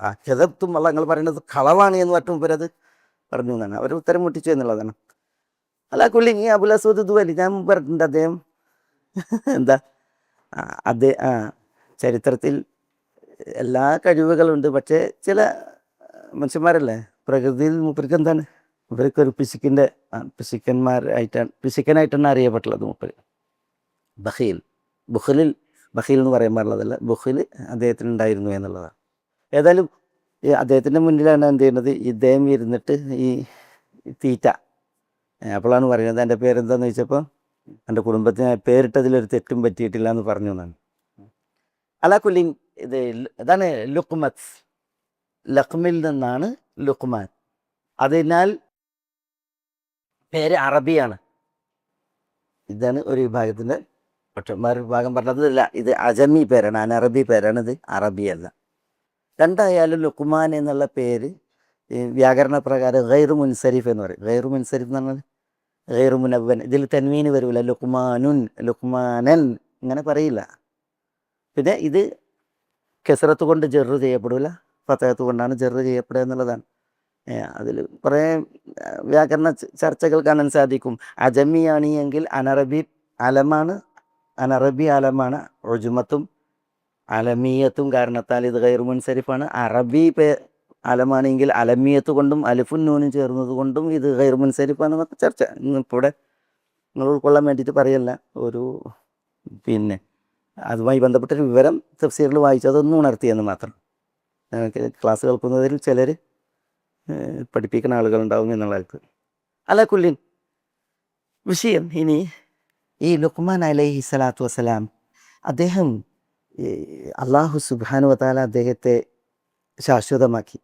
ആ ഖദബ്തും അല്ല, നിങ്ങൾ പറയുന്നത് കളവാണ് എന്ന് പറഞ്ഞിട്ട് മുമ്പരത് പറഞ്ഞു എന്നാണ്. അവർ ഉത്തരം മുട്ടിച്ചു എന്നുള്ളതാണ്. അല്ല കൊല്ലി ഈ അബുൽ അസ്വദ് അലി ഞാൻ പറഞ്ഞിട്ടുണ്ട്, അദ്ദേഹം എന്താ ചരിത്രത്തിൽ എല്ലാ കഴിവുകളുണ്ട്. പക്ഷേ ചില മനുഷ്യന്മാരല്ലേ, പ്രകൃതിയിൽ മൂപ്പർക്ക് എന്താണ്, ഇവർക്കൊരു പിശുക്കനായിട്ടാണ് അറിയപ്പെട്ടുള്ളത് മൂപ്പര്. ബുഖിൽ എന്ന് പറയാൻ പാടുള്ളതല്ല, ബുഖിൽ അദ്ദേഹത്തിനുണ്ടായിരുന്നു എന്നുള്ളതാണ്. ഏതായാലും അദ്ദേഹത്തിൻ്റെ മുന്നിലാണ് എന്ത് ചെയ്യുന്നത്, ഇദ്ദേഹം ഇരുന്നിട്ട് ഈ തീറ്റ. അപ്പോഴാണ് പറയുന്നത്, എൻ്റെ പേരെന്താണെന്ന് ചോദിച്ചപ്പോൾ എൻ്റെ കുടുംബത്തിന് പേരിട്ടതിലൊരു തെറ്റും പറ്റിയിട്ടില്ല എന്ന് പറഞ്ഞു എന്നാണ്. അലാ കുല്ലി ഇതാണ് ലുക്മത്ത്, ലഖ്മിൽ നിന്നാണ് ലുക്മാൻ. അതിനാൽ പേര് അറബിയാണ്. ഇതാണ് ഒരു വിഭാഗത്തിൻ്റെ പക്ഷന്മാർ വിഭാഗം പറഞ്ഞതല്ല, ഇത് അജമി പേരാണ്, അനറബി പേരാണ്, ഇത് അറബിയല്ല. രണ്ടായാലും ലുക്മാൻ എന്നുള്ള പേര് വ്യാകരണ പ്രകാരം ഗൈറു മുൻസരിഫ് എന്ന് പറയും. ഗൈറു മുൻസരിഫ് എന്ന് പറഞ്ഞാൽ ഗൈറു മുനവ്വൻ. ഇതിൽ തൻവീന് വരൂല. ലുക്മാനുൻ, ലുക്മാനൻ ഇങ്ങനെ പറയില്ല. പിന്നെ ഇത് കെസറത്ത് കൊണ്ട് ജെറ് ചെയ്യപ്പെടില്ല, ഫത്തഹത്ത് കൊണ്ടാണ് ജെറ് ചെയ്യപ്പെടുക എന്നുള്ളതാണ്. അതിൽ കുറേ വ്യാകരണ ചർച്ചകൾ കാണാൻ സാധിക്കും. അജമിയാണ് എങ്കിൽ അനറബി അലമാണ്, അനറബി അലമാണ്. ഉജുമത്തും അലമീയത്തും കാരണത്താൽ ഇത് ഗൈറു മുൻസരിഫാണ്. അറബി അലമാണെങ്കിൽ അലമിയത്ത് കൊണ്ടും അലിഫുൻ നൂനും ചേർന്നത് കൊണ്ടും ഇത് ഗൈറു മുൻസരിഫാണെന്നൊക്കെ ചർച്ച. ഇപ്പോൾ ഇവിടെ നിങ്ങൾ ഉൾക്കൊള്ളാൻ വേണ്ടിയിട്ട് പറയല്ല, ഒരു പിന്നെ അതുമായി ബന്ധപ്പെട്ടൊരു വിവരം തഫ്സീറിൽ വായിച്ചതൊന്നും ഉണർത്തിയെന്ന് മാത്രം. ക്ലാസ് കേൾക്കുന്നതിൽ ചിലർ പഠിപ്പിക്കുന്ന ആളുകളുണ്ടാവും എന്നുള്ളവർക്ക്. അല കുല്ലിൻ വിഷയം ഇനി ഈ ലുഖ്മാൻ അലൈഹി സ്വലാത്തു വസ്സലാം അദ്ദേഹം അള്ളാഹു സുബ്ഹാനഹു വ തആല അദ്ദേഹത്തെ ശാശ്വതമാക്കി.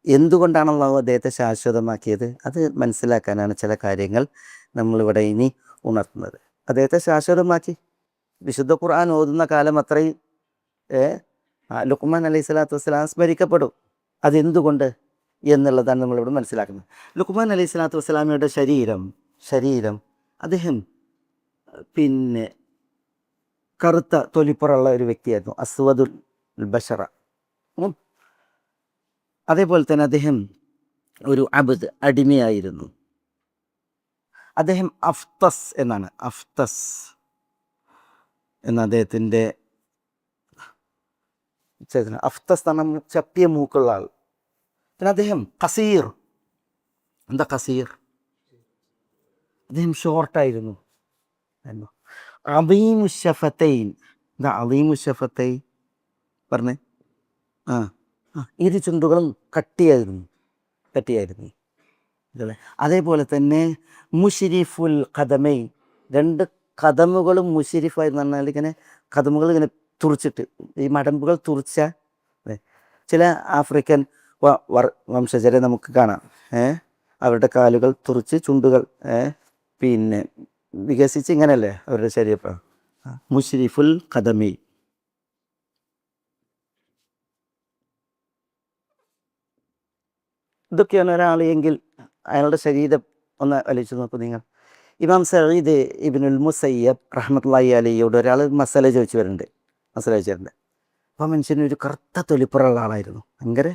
എന്തുകൊണ്ടാണ് അള്ളാഹു അദ്ദേഹത്തെ ശാശ്വതമാക്കിയത്? അത് മനസ്സിലാക്കാനാണ് ചില കാര്യങ്ങൾ നമ്മളിവിടെ ഇനി ഉണർത്തുന്നത്. അദ്ദേഹത്തെ ശാശ്വതമാക്കി. വിശുദ്ധ ഖുർആൻ ഓതുന്ന കാലം അത്രയും ലുഖ്മാൻ അലൈഹി സ്വലാത്തു വസ്സലാം സ്മരിക്കപ്പെടും. അതെന്തുകൊണ്ട് എന്നുള്ളതാണ് നമ്മളിവിടെ മനസ്സിലാക്കുന്നത്. ലുഖ്മാൻ അലൈഹി സ്വലാത്തു വസ്സലാമയുടെ ശരീരം അദ്ദേഹം പിന്നെ കറുത്ത തൊലിപ്പുറമുള്ള ഒരു വ്യക്തിയായിരുന്നു, അസ്വദുൽ ബഷറ. അതേപോലെ തന്നെ അദ്ദേഹം ഒരു അബ്ദ്, അടിമയായിരുന്നു. അദ്ദേഹം അഫ്തസ് എന്ന അദ്ദേഹത്തിൻ്റെ അഫ്തസ് എന്ന ചപ്പിയ മൂക്കുള്ള ആൾ. പിന്നെ അദ്ദേഹം ഖസീർ. എന്താ ഖസീർ? അദ്ദേഹം ഷോർട്ടായിരുന്നു. അളീമു ഷഫത്തൈൻ. എന്താ അളീമു ഷഫത്തൈൻ പറഞ്ഞേ? ഇരു ചുണ്ടുകളും കട്ടിയായിരുന്നു. അതേപോലെ തന്നെ മുഷിരിഫുൽ ഖദമൈ, രണ്ട് കദമുകളും മുഷിരിഫായിരുന്നു. പറഞ്ഞാൽ ഇങ്ങനെ കദമുകൾ ഇങ്ങനെ തുറിച്ചിട്ട്, ഈ മടമ്പുകൾ തുറിച്ച ചില ആഫ്രിക്കൻ വംശജരെ നമുക്ക് കാണാം. അവരുടെ കാലുകൾ തുറിച്ച് ചുണ്ടുകൾ പിന്നെ വികസിച്ച് ഇങ്ങനെയല്ലേ അവരുടെ ശരീരം. മുഷിരിഫുൽ ഖദമൈ. ഇതൊക്കെയാണ് ഒരാൾ എങ്കിൽ അയാളുടെ ശരീരം ഒന്ന് വലിച്ചു നോക്കൂ നിങ്ങൾ. ഇമാം സഈദ് ഇബ്നുൽ മുസയ്യബ് റഹ്മത്തുള്ളാഹി അലൈഹിയോട് ഒരാൾ മസല ചോദിച്ചു വരുന്നുണ്ട്. അപ്പോൾ മനുഷ്യന് ഒരു കറുത്ത തൊലിപ്പുറമുള്ള ആളായിരുന്നു, ഭയങ്കര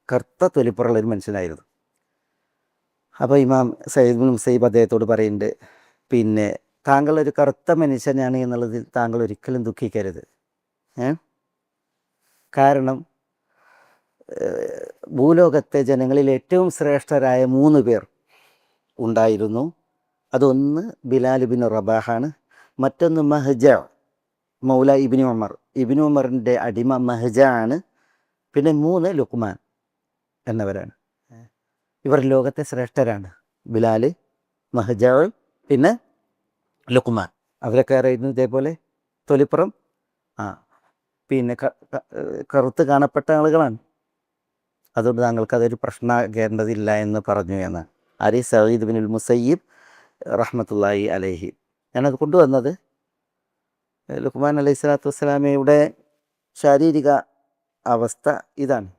കറുത്ത തൊലിപ്പുറമുള്ള ഒരു മനുഷ്യനായിരുന്നു. അപ്പോൾ ഇമാം സഈദ് ഇബ്നുൽ മുസയ്യബ് അദ്ദേഹത്തോട് പറയുന്നുണ്ട്, പിന്നെ താങ്കൾ ഒരു കറുത്ത മനുഷ്യനാണ് എന്നുള്ളതിൽ താങ്കൾ ഒരിക്കലും ദുഃഖിക്കരുത്. കാരണം ഭൂലോകത്തെ ജനങ്ങളിൽ ഏറ്റവും ശ്രേഷ്ഠരായ 3 പേർ ഉണ്ടായിരുന്നു. അതൊന്ന് ബിലാൽ ഇബ്നു റബാഹാണ്, മറ്റൊന്ന് മഹ്ജ മൗല ഇബ്നു ഉമറിൻ്റെ അടിമ മഹ്ജ ആണ്, പിന്നെ 3 ലുഖ്മാൻ എന്നവരാണ്. ഇവർ ലോകത്തെ ശ്രേഷ്ഠരാണ്. ബിലാൽ, മഹ്ജ, പിന്നെ ലുഖ്മാൻ. അവരൊക്കെ ആരായിരുന്നു? ഇതേപോലെ തൊലിപ്പുറം പിന്നെ കറുത്ത് കാണപ്പെട്ട ആളുകളാണ്. അതുകൊണ്ട് താങ്കൾക്ക് അതൊരു പ്രശ്നമാകേണ്ടതില്ല എന്ന് പറഞ്ഞു എന്ന് സഈദ് ഇബ്നുൽ മുസയ്യിബ് റഹ്മത്തുള്ളാഹി അലൈഹി. ഞാനത് കൊണ്ടുവന്നത് ലുഖ്മാൻ അലൈഹി സ്വലാത്തു വസ്സലാമയുടെ ശാരീരിക അവസ്ഥ ഇതാണ്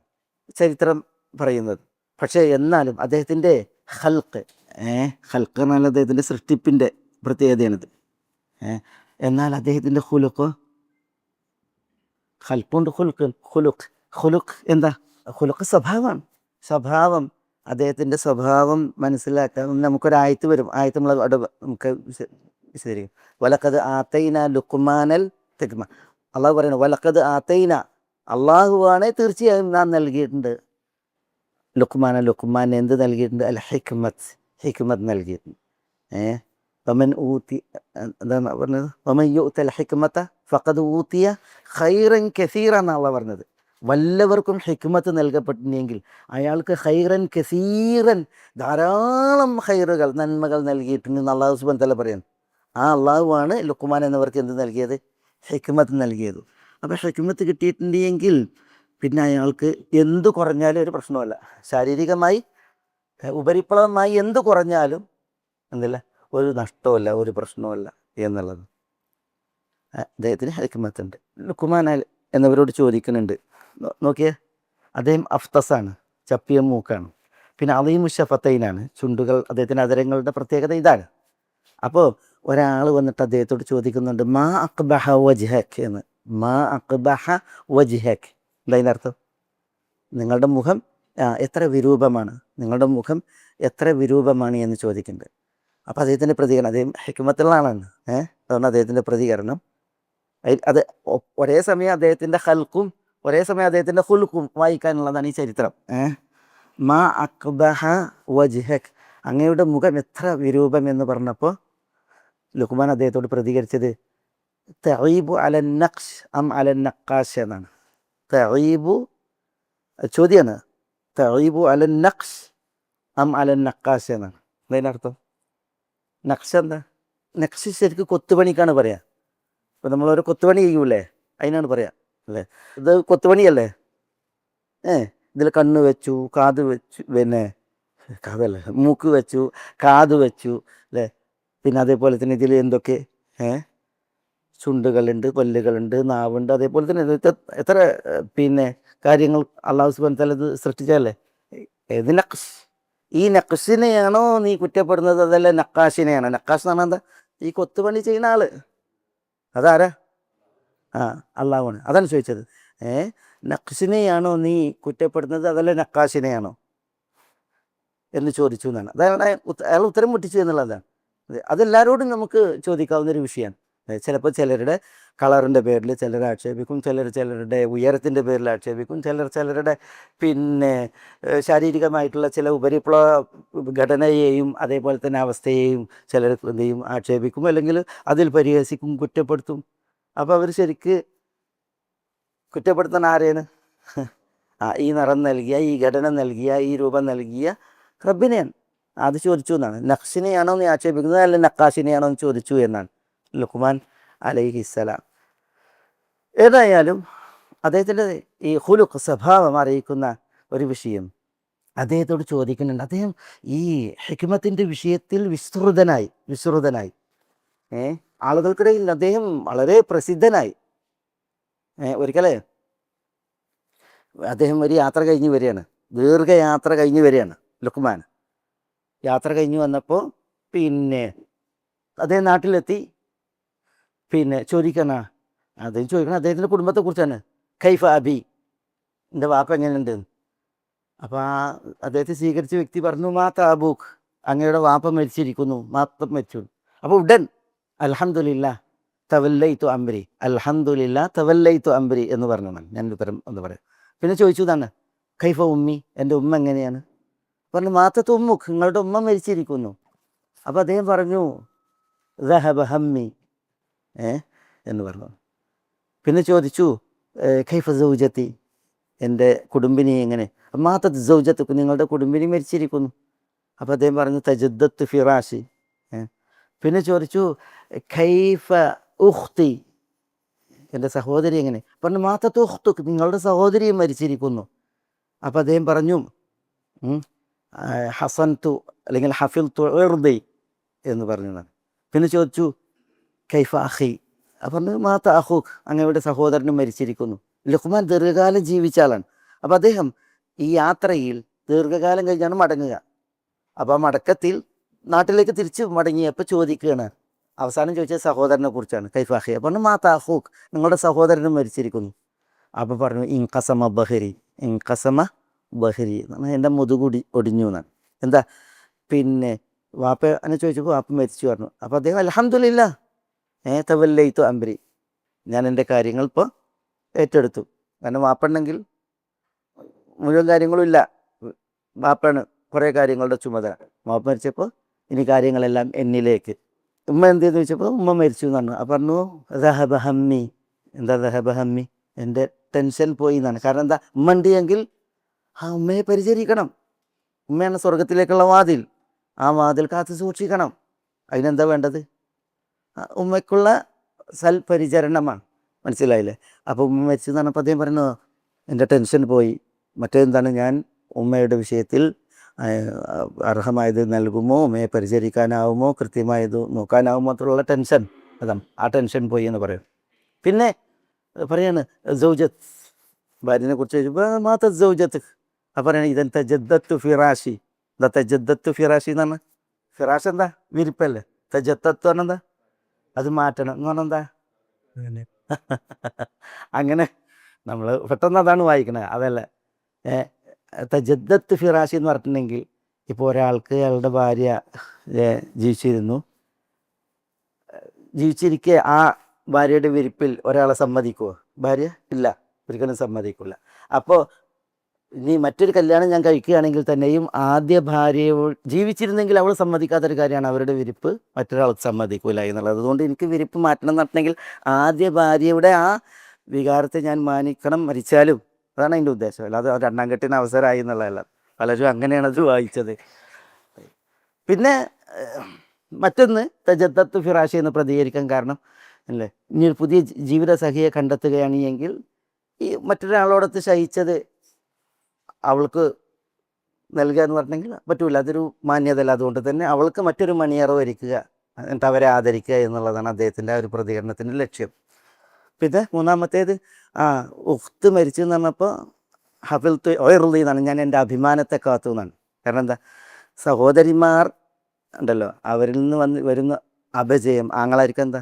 ചരിത്രം പറയുന്നത്. പക്ഷേ എന്നാലും അദ്ദേഹത്തിൻ്റെ ഹൽക്ക് എന്നാൽ അദ്ദേഹത്തിൻ്റെ സൃഷ്ടിപ്പിൻ്റെ പ്രത്യേകതയാണിത്. എന്നാൽ അദ്ദേഹത്തിൻ്റെ ഖുലുഖ് എന്താ? ഖുലുഖ് സ്വഭാവം. അദ്ദേഹത്തിൻ്റെ സ്വഭാവം മനസ്സിലാക്കാൻ നമുക്കൊരായത്ത് വരും. ആയത്ത് നമ്മൾ നമുക്ക് വിശദീകരിക്കും. വലഖദ് ആതൈന ലുഖ്മാനൽ ഹിക്മ. അള്ളാഹു പറയുന്നത് വലഖദ് ആതൈന, അള്ളാഹുവാണ് തീർച്ചയായും നാം നൽകിയിട്ടുണ്ട് ലുഖ്മാൻ എന്ത് നൽകിയിട്ടുണ്ട്? അൽ ഹിക്മത്ത് നൽകിയിട്ടുണ്ട്. വമൻ ഊതി എന്താണ് പറഞ്ഞത്? വമൻ യുഅ്തൽ ഹിക്മത ഫഖദ് ഊതിയ ഖൈറൻ കസീറ എന്നാണ് അള്ളാഹു പറഞ്ഞത്. വല്ലവർക്കും ഹിക്മത്ത് നൽകപ്പെട്ടിട്ടുണ്ടെങ്കിൽ അയാൾക്ക് ഖൈറൻ കസീറൻ, ധാരാളം ഖൈറുകൾ, നന്മകൾ നൽകിയിട്ടുണ്ടെന്ന് അള്ളാഹു സുബ്ഹാനഹു വ തആല പറയുന്നു. ആ അള്ളാഹുവാണ് ലുഖ്മാൻ എന്നവർക്ക് എന്ത് നൽകിയത്? ഹിക്മത്ത് നൽകിയത്. അപ്പോൾ ഹിക്മത്ത് കിട്ടിയിട്ടുണ്ടെങ്കിൽ പിന്നെ അയാൾക്ക് എന്ത് കുറഞ്ഞാലും ഒരു പ്രശ്നമല്ല. ശാരീരികമായി ഉപരിപ്ലവമായി എന്ത് കുറഞ്ഞാലും എന്തില്ല, ഒരു നഷ്ടമല്ല, ഒരു പ്രശ്നമല്ല എന്നുള്ളത്. അദ്ദേഹത്തിന് ഹിക്മത്തുണ്ട്. ലുഖ്മാൻ എന്നവരോട് ചോദിക്കുന്നുണ്ട്, നോക്കിയേ, അദ്ദേഹം അഫ്തസാണ്, ചപ്പിയ മൂക്കാണ്. പിന്നെ അലീമു ഷഫത്തൈനാണ്, ചുണ്ടുകൾ, അദ്ദേഹത്തിൻ്റെ അതരങ്ങളുടെ പ്രത്യേകത ഇതാണ്. അപ്പോൾ ഒരാൾ വന്നിട്ട് അദ്ദേഹത്തോട് ചോദിക്കുന്നുണ്ട്, മാ അക്ബഹ വജ്ഹക് എന്ന്. മാ അക്ബഹ വജ്ഹക്, എന്താ അതിൻ്റെ അർത്ഥം? നിങ്ങളുടെ മുഖം എത്ര വിരൂപമാണ്, നിങ്ങളുടെ മുഖം എത്ര വിരൂപമാണ് എന്ന് ചോദിക്കുന്നുണ്ട്. അപ്പോൾ അദ്ദേഹത്തിൻ്റെ പ്രതികരണം, അദ്ദേഹം ഹിക്മത്തുള്ള ആളാണ്, അതുകൊണ്ട് അദ്ദേഹത്തിൻ്റെ പ്രതികരണം അത് ഒരേ സമയം അദ്ദേഹത്തിൻ്റെ ഹൽക്കും ഒരേ സമയം അദ്ദേഹത്തിൻ്റെ ഹുൽക്കും വായിക്കാനുള്ളതാണ് ഈ ചരിത്രം. മാ അക്ബഹ വജ്ഹക്, അങ്ങയുടെ മുഖം എത്ര വിരൂപം എന്ന് പറഞ്ഞപ്പോൾ ലുക്മാൻ അദ്ദേഹത്തോട് പ്രതികരിച്ചത് തഈബു അലൻ നഖ്ഷ് അം അലൻ നഖാശ് എന്നാണ്. തഈബു ചോദ്യമാണ്, തഈബു അലൻ നഖ്ഷ് അം അലൻ നഖാശ് എന്നാണ്. അതിൻ്റെ അർത്ഥം നഖ്ഷ് എന്താ? നഖ്ഷ് ശരിക്കും കൊത്തുപണിക്കാണ് പറയാം. ഇപ്പം നമ്മളൊരു കൊത്തുപണി ചെയ്യൂലേ, അതിനാണ് പറയാം അല്ലേ. ഇത് കൊത്തുപണിയല്ലേ. ഇതിൽ കണ്ണ് വെച്ചു, കാത് വെച്ചു, പിന്നെ കാതല്ലേ, മൂക്ക് വെച്ചു, കാത് വെച്ചു അല്ലേ. പിന്നെ അതേപോലെ തന്നെ ഇതിൽ എന്തൊക്കെ ചുണ്ടുകളുണ്ട്, പല്ലുകളുണ്ട്, നാവുണ്ട്, അതേപോലെ തന്നെ എത്ര പിന്നെ കാര്യങ്ങൾ അള്ളാഹു സുബ്ഹാനഹു വ തആല ഇത് സൃഷ്ടിച്ചതല്ലേ. ഏത് നഖ്ഷ്, ഈ നഖ്ഷിനെയാണോ നീ കുറ്റപ്പെടുന്നത്, അതല്ല നക്കാശിനെയാണോ? നക്കാശ് എന്ന് പറഞ്ഞാൽ എന്താ? ഈ കൊത്തുപണി ചെയ്യുന്ന ആള്, അതാരാ? അള്ളാഹുവാണ്. അതാണ് ചോദിച്ചത്. നഖ്ഷിനെയാണോ നീ കുറ്റപ്പെടുന്നത്, അതല്ല നക്കാശിനെയാണോ എന്ന് ചോദിച്ചു എന്നാണ്. അതാണ് അയാൾ ഉത്തരം മുട്ടിച്ചു എന്നുള്ളതാണ്. അതെല്ലാവരോടും നമുക്ക് ചോദിക്കാവുന്നൊരു വിഷയമാണ്. ചിലപ്പോൾ ചിലരുടെ കളറിൻ്റെ പേരിൽ ചിലർ ആക്ഷേപിക്കും, ചിലരുടെ ഉയരത്തിൻ്റെ പേരിൽ ആക്ഷേപിക്കും, ചിലരുടെ പിന്നെ ശാരീരികമായിട്ടുള്ള ചില ഉപരിപ്ലവ ഘടനയെയും അതേപോലെ തന്നെ അവസ്ഥയെയും ചിലർ എന്ത് ചെയ്യും, ആക്ഷേപിക്കും, അല്ലെങ്കിൽ അതിൽ പരിഹസിക്കും, കുറ്റപ്പെടുത്തും. അപ്പോൾ അവർ ശരിക്ക് കുറ്റപ്പെടുത്താൻ ആരെയാണ്? ഈ നിറം നൽകിയ, ഈ ഘടന നൽകിയ, ഈ രൂപം നൽകിയ റബ്ബിനെയാണ്. അത് ചോദിച്ചു എന്നാണ്. നഖ്ഷിനെയാണോ നീ ആക്ഷേപിക്കുന്നത്, അല്ല നക്കാശിനെയാണോ എന്ന് ചോദിച്ചു എന്നാണ് ലുക്മാൻ അലൈഹിസ്സലാം. ഏതായാലും അദ്ദേഹത്തിൻ്റെ ഈ ഖുലുഖ്, സ്വഭാവം അറിയിക്കുന്ന ഒരു വിഷയം അദ്ദേഹത്തോട് ചോദിക്കുന്നുണ്ട്. അദ്ദേഹം ഈ ഹിക്മത്തിൻ്റെ വിഷയത്തിൽ വിശ്രുതനായി ആളുകൾക്കിടയിൽ അദ്ദേഹം വളരെ പ്രസിദ്ധനായി. ഒരിക്കലേ അദ്ദേഹം ഒരു യാത്ര കഴിഞ്ഞ് വരികയാണ്, ദീർഘയാത്ര കഴിഞ്ഞ് വരികയാണ് ലുക്മാൻ. യാത്ര കഴിഞ്ഞ് വന്നപ്പോൾ പിന്നെ അദ്ദേഹം നാട്ടിലെത്തി. പിന്നെ അദ്ദേഹം ചോദിക്കണം അദ്ദേഹത്തിൻ്റെ കുടുംബത്തെക്കുറിച്ചാണ്. കൈഫ അബി, എൻ്റെ വാപ്പ എങ്ങനെയുണ്ട്? അപ്പോൾ അദ്ദേഹത്തെ സ്വീകരിച്ച വ്യക്തി പറഞ്ഞു, മാ താബൂക്ക്, അങ്ങയുടെ വാപ്പ മരിച്ചിരിക്കുന്നു, മാപ്പ മരിച്ചു. അപ്പോൾ ഉടൻ അൽഹംദുലില്ലാ തവല്ലൈതു അംരി, അൽഹംദുലില്ലാ തവല്ലൈതു അംരി എന്ന് പറഞ്ഞാണ് ഞാൻ ഉത്തരം എന്ന് പറയാം. പിന്നെ ചോദിച്ചു ഇതാണ്, കൈഫ ഉമ്മി, എൻ്റെ ഉമ്മ എങ്ങനെയാണ്? പറഞ്ഞു, മാത്തത്ത് ഉമ്മുക്ക്, നിങ്ങളുടെ ഉമ്മ മരിച്ചിരിക്കുന്നു. അപ്പോൾ അദ്ദേഹം പറഞ്ഞു, ദഹബ ഹമ്മി എന്ന് പറഞ്ഞു. പിന്നെ ചോദിച്ചു, കൈഫ സൗജത്തി, എൻ്റെ കുടുംബിനി എങ്ങനെ? മാത്തത്ത് സൗജത്ത്, നിങ്ങളുടെ കുടുംബിനി മരിച്ചിരിക്കുന്നു. അപ്പോൾ അദ്ദേഹം പറഞ്ഞു, തജദ്ദത്ത് ഫിറാഷി. പിന്നെ ചോദിച്ചു, കൈഫ ഉഖ്തി, എൻ്റെ സഹോദരി എങ്ങനെ? പറഞ്ഞു, മാത്തത്ത് ഉഖ്തുക്ക്, നിങ്ങളുടെ സഹോദരിയും മരിച്ചിരിക്കുന്നു. അപ്പോൾ അദ്ദേഹം പറഞ്ഞു, ഹസൻതു അല്ലെങ്കിൽ ഹഫിൽതു ഇർദി എന്ന് പറഞ്ഞു. പിന്നെ ചോദിച്ചു, കൈഫ അഖി, പറഞ്ഞു, മാത്ത അഖൂഖ്, അങ്ങയുടെ സഹോദരനും മരിച്ചിരിക്കുന്നു. ലുക്മാൻ ദീർഘകാലം ജീവിച്ച ആളാണ്. അപ്പോൾ അദ്ദേഹം ഈ യാത്രയിൽ ദീർഘകാലം കഴിഞ്ഞാണ് മടങ്ങുക. അപ്പോൾ ആ മടക്കത്തിൽ നാട്ടിലേക്ക് തിരിച്ച് മടങ്ങിയപ്പോൾ ചോദിക്കുകയാണ്, അവസാനം ചോദിച്ചത് സഹോദരനെ കുറിച്ചാണ്. കൈഫ അഖി, പറഞ്ഞു, മാത്ത അഖൂഖ്, നിങ്ങളുടെ സഹോദരനും മരിച്ചിരിക്കുന്നു. അപ്പോൾ പറഞ്ഞു, ഇൻഖസമ ബഹരി, ഇൻഖസമ ബഹരി, എൻ്റെ മുതുകുടി ഒടിഞ്ഞു എന്നാണ്. എന്താ പിന്നെ വാപ്പ എന്നെ ചോദിച്ചപ്പോൾ വാപ്പ മരിച്ചു പറഞ്ഞു. അപ്പോൾ അദ്ദേഹം അൽഹംദുലില്ലാ തവല്ലൈതു അംരി, ഞാൻ എൻ്റെ കാര്യങ്ങൾ ഇപ്പോൾ ഏറ്റെടുത്തു. കാരണം വാപ്പുണ്ടെങ്കിൽ മുഴുവൻ കാര്യങ്ങളും ഇല്ല, വാപ്പാണ് കുറേ കാര്യങ്ങളുടെ ചുമതല. വാപ്പ മരിച്ചപ്പോൾ ഇനി കാര്യങ്ങളെല്ലാം എന്നിലേക്ക്. ഉമ്മ എന്തെന്ന് ചോദിച്ചപ്പോൾ ഉമ്മ മരിച്ചു എന്നാണ്. അപ്പോൾ പറഞ്ഞു, ദഹബ ഹമ്മി, എന്താ ദഹബ ഹമ്മി, എൻ്റെ ടെൻഷൻ പോയി എന്നാണ്. കാരണം എന്താ, ഉമ്മ ഉണ്ട് എങ്കിൽ ആ ഉമ്മയെ പരിചരിക്കണം. ഉമ്മയാണ് സ്വർഗത്തിലേക്കുള്ള വാതിൽ, ആ വാതിൽ കാത്തു സൂക്ഷിക്കണം. അതിനെന്താ വേണ്ടത്? ഉമ്മയ്ക്കുള്ള സൽപരിചരണമാണ്. മനസ്സിലായില്ലേ? അപ്പോൾ ഉമ്മ മരിച്ചു എന്ന് പറഞ്ഞപ്പോൾ അദ്ദേഹം പറഞ്ഞു, എൻ്റെ ടെൻഷൻ പോയി. മറ്റേന്താണ്, ഞാൻ ഉമ്മയുടെ വിഷയത്തിൽ അർഹമായത് നൽകുമോ, ഉമ്മയെ പരിചരിക്കാനാവുമോ, കൃത്യമായത് നോക്കാനാവുമോ എന്നുള്ള ടെൻഷൻ, അതാണ് ആ ടെൻഷൻ പോയി എന്ന് പറയും. പിന്നെ പറയാണ് സൗജത്ത്, ഭാര്യനെ കുറിച്ച് ചോദിച്ചപ്പോൾ മാത്ത സൗജത്ത്. അപ്പോൾ പറയണ, ഇതെന്താ ജദ്ദത്തു ഫിറാഷി, എന്താ തജദ്ദത്ത് ഫിറാഷി എന്ന് പറഞ്ഞാൽ? ഫിറാഷ് എന്താ? വിരിപ്പല്ലേ. തജദ്ദത്ത് പറഞ്ഞാൽ എന്താ? അത് മാറ്റണം എന്ന് പറഞ്ഞാൽ എന്താ? അങ്ങനെ നമ്മൾ പെട്ടെന്ന് അതാണ് വായിക്കണത്, അതല്ല. തജദ്ദത്ത് ഫിറാഷി എന്ന് പറഞ്ഞിട്ടുണ്ടെങ്കിൽ, ഇപ്പോൾ ഒരാൾക്ക് അയാളുടെ ഭാര്യ ജീവിച്ചിരുന്നു, ജീവിച്ചിരിക്കെ ആ ഭാര്യയുടെ വിരിപ്പിൽ ഒരാളെ സമ്മതിക്കുമോ? ഭാര്യ ഇല്ല, ഒരിക്കലും സമ്മതിക്കില്ല. അപ്പോൾ ഇനി മറ്റൊരു കല്യാണം ഞാൻ കഴിക്കുകയാണെങ്കിൽ തന്നെയും ആദ്യ ഭാര്യയോട് ജീവിച്ചിരുന്നെങ്കിൽ അവൾ സമ്മതിക്കാത്തൊരു കാര്യമാണ് അവരുടെ വിരിപ്പ് മറ്റൊരാൾക്ക് സമ്മതിക്കില്ല എന്നുള്ളത്. അതുകൊണ്ട് എനിക്ക് വിരിപ്പ് മാറ്റണം എന്നുണ്ടെങ്കിൽ ആദ്യ ഭാര്യയുടെ ആ വികാരത്തെ ഞാൻ മാനിക്കണം, മരിച്ചാലും. അതാണ് അതിൻ്റെ ഉദ്ദേശം. അല്ലാതെ രണ്ടാം കെട്ടിന് അവസരമായി എന്നുള്ളതല്ല. പലരും അങ്ങനെയാണ് അത് വായിച്ചത്. പിന്നെ മറ്റൊന്ന് തജദ്ദത്ത് ഫിറാഷി എന്ന് പ്രതികരിക്കാൻ കാരണം അല്ലേ, ഇനി ഒരു പുതിയ ജീവിത സഖിയെ കണ്ടെത്തുകയാണ് എങ്കിൽ ഈ മറ്റൊരാളോടൊത്ത് ശയിച്ചത് അവൾക്ക് നൽകുക എന്ന് പറഞ്ഞെങ്കിൽ പറ്റൂല, അതൊരു മാന്യതല്ല. അതുകൊണ്ട് തന്നെ അവൾക്ക് മറ്റൊരു മണിയറ ഒരുക്കുക, എന്നിട്ട് അവരെ ആദരിക്കുക എന്നുള്ളതാണ് അദ്ദേഹത്തിൻ്റെ ആ ഒരു പ്രതികരണത്തിൻ്റെ ലക്ഷ്യം. പിന്നെ മൂന്നാമത്തേത് ഉഖ്ത് മരിച്ചു എന്ന് പറഞ്ഞപ്പോൾ ഹഫിൽത്ത് ഒയറുള്ളി എന്നാണ്, ഞാൻ എൻ്റെ അഭിമാനത്തെ കാത്തു എന്നാണ്. കാരണം എന്താ, സഹോദരിമാർ ഉണ്ടല്ലോ, അവരിൽ നിന്ന് വരുന്ന അപജയം ആങ്ങളായിരിക്കും എന്താ,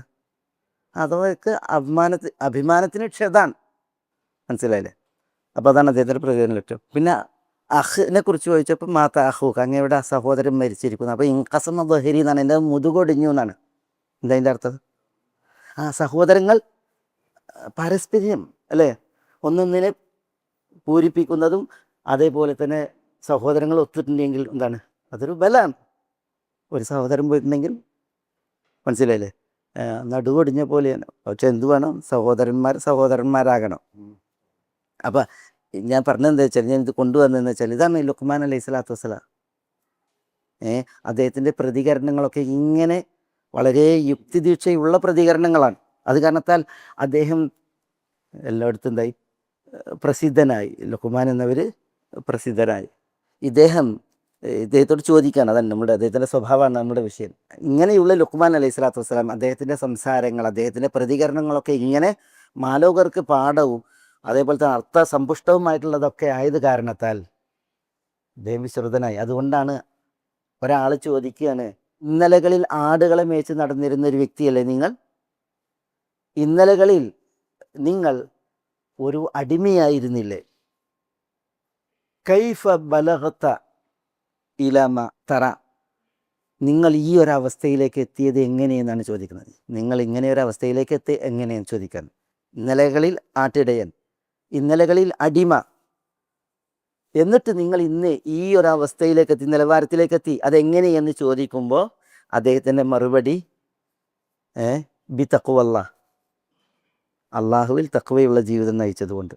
അതൊക്കെ അഭിമാനത്തിന് ക്ഷതാണ്. മനസ്സിലായില്ലേ? അപ്പോൾ അതാണ് അദ്ദേഹത്തിൻ്റെ പ്രതികരണ ലക്ഷ്യം. പിന്നെ അഹിനെ കുറിച്ച് ചോദിച്ചപ്പോൾ മാത്ത അഹൂക്ക്, അങ്ങയുടെ സഹോദരൻ മരിച്ചിരിക്കുന്നു. അപ്പോൾ ഇൻകസം ബഹരി എന്നാണ്, എൻ്റെ മുതുകൊടിഞ്ഞു എന്നാണ്. എന്താ അതിൻ്റെ അർത്ഥം? സഹോദരങ്ങൾ പരസ്പര്യം അല്ലേ ഒന്നൊന്നിനെ പൂരിപ്പിക്കുന്നതും, അതേപോലെ തന്നെ സഹോദരങ്ങൾ ഒത്തിട്ടുണ്ടെങ്കിൽ എന്താണ്, അതൊരു ബലമാണ്. ഒരു സഹോദരൻ പോയിട്ടുണ്ടെങ്കിൽ മനസ്സിലായില്ലേ, നടുവൊടിഞ്ഞ പോലെയാണ്. പക്ഷെ എന്ത് വേണം, സഹോദരന്മാരാകണം. അപ്പം ഞാൻ പറഞ്ഞതെന്താ വെച്ചാൽ, ഞാൻ ഇത് കൊണ്ടുവന്നതെന്ന് വെച്ചാൽ, ഇതാണ് ലുഖ്മാൻ അലൈഹി സ്വലാത്തു വസ്സലാം. അദ്ദേഹത്തിൻ്റെ പ്രതികരണങ്ങളൊക്കെ ഇങ്ങനെ വളരെ യുക്തിദീക്ഷയുള്ള പ്രതികരണങ്ങളാണ്. അത് കാരണത്താൽ അദ്ദേഹം എല്ലായിടത്തും എന്തായി, പ്രസിദ്ധനായി. ലുഖ്മാൻ എന്നവർ പ്രസിദ്ധനായി. ഇദ്ദേഹത്തോട് ചോദിക്കുകയാണ്, അതാണ് അദ്ദേഹത്തിൻ്റെ സ്വഭാവമാണ് നമ്മുടെ വിഷയം. ഇങ്ങനെയുള്ള ലുഖ്മാൻ അലൈഹി സ്വലാത്തു വസ്സലാം അദ്ദേഹത്തിൻ്റെ സംസാരങ്ങൾ, അദ്ദേഹത്തിൻ്റെ പ്രതികരണങ്ങളൊക്കെ ഇങ്ങനെ മാലോകർക്ക് പാഠവും അതേപോലെ തന്നെ അർത്ഥസമ്പുഷ്ടവുമായിട്ടുള്ളതൊക്കെ ആയത് കാരണത്താൽ അദ്ദേഹം വിശ്രുതനായി. അതുകൊണ്ടാണ് ഒരാൾ ചോദിക്കുകയാണ്, ഇന്നലകളിൽ ആടുകളെ മേച്ച് നടന്നിരുന്ന ഒരു വ്യക്തിയല്ലേ നിങ്ങൾ? ഇന്നലകളിൽ നിങ്ങൾ ഒരു അടിമയായിരുന്നില്ലേ? കൈഫ ബലഗത ഇലമ തറ, നിങ്ങൾ ഈ ഒരവസ്ഥയിലേക്ക് എത്തിയത് എങ്ങനെയെന്നാണ് ചോദിക്കുന്നത്. നിങ്ങൾ ഇങ്ങനെ ഒരു അവസ്ഥയിലേക്ക് എത്തി എങ്ങനെയെന്ന് ചോദിക്കാൻ. ഇന്നലകളിൽ ആട്ടിടയൻ, ഇന്നലകളിൽ അടിമ, എന്നിട്ട് നിങ്ങൾ ഇന്ന് ഈ ഒരവസ്ഥയിലേക്ക് എത്തി, നിലവാരത്തിലേക്ക് എത്തി, അതെങ്ങനെയെന്ന് ചോദിക്കുമ്പോൾ അദ്ദേഹത്തിൻ്റെ മറുപടി ബി തഖ്വല്ലാ, അള്ളാഹുവിൽ തഖ്വയുള്ള ജീവിതം നയിച്ചതുകൊണ്ട്.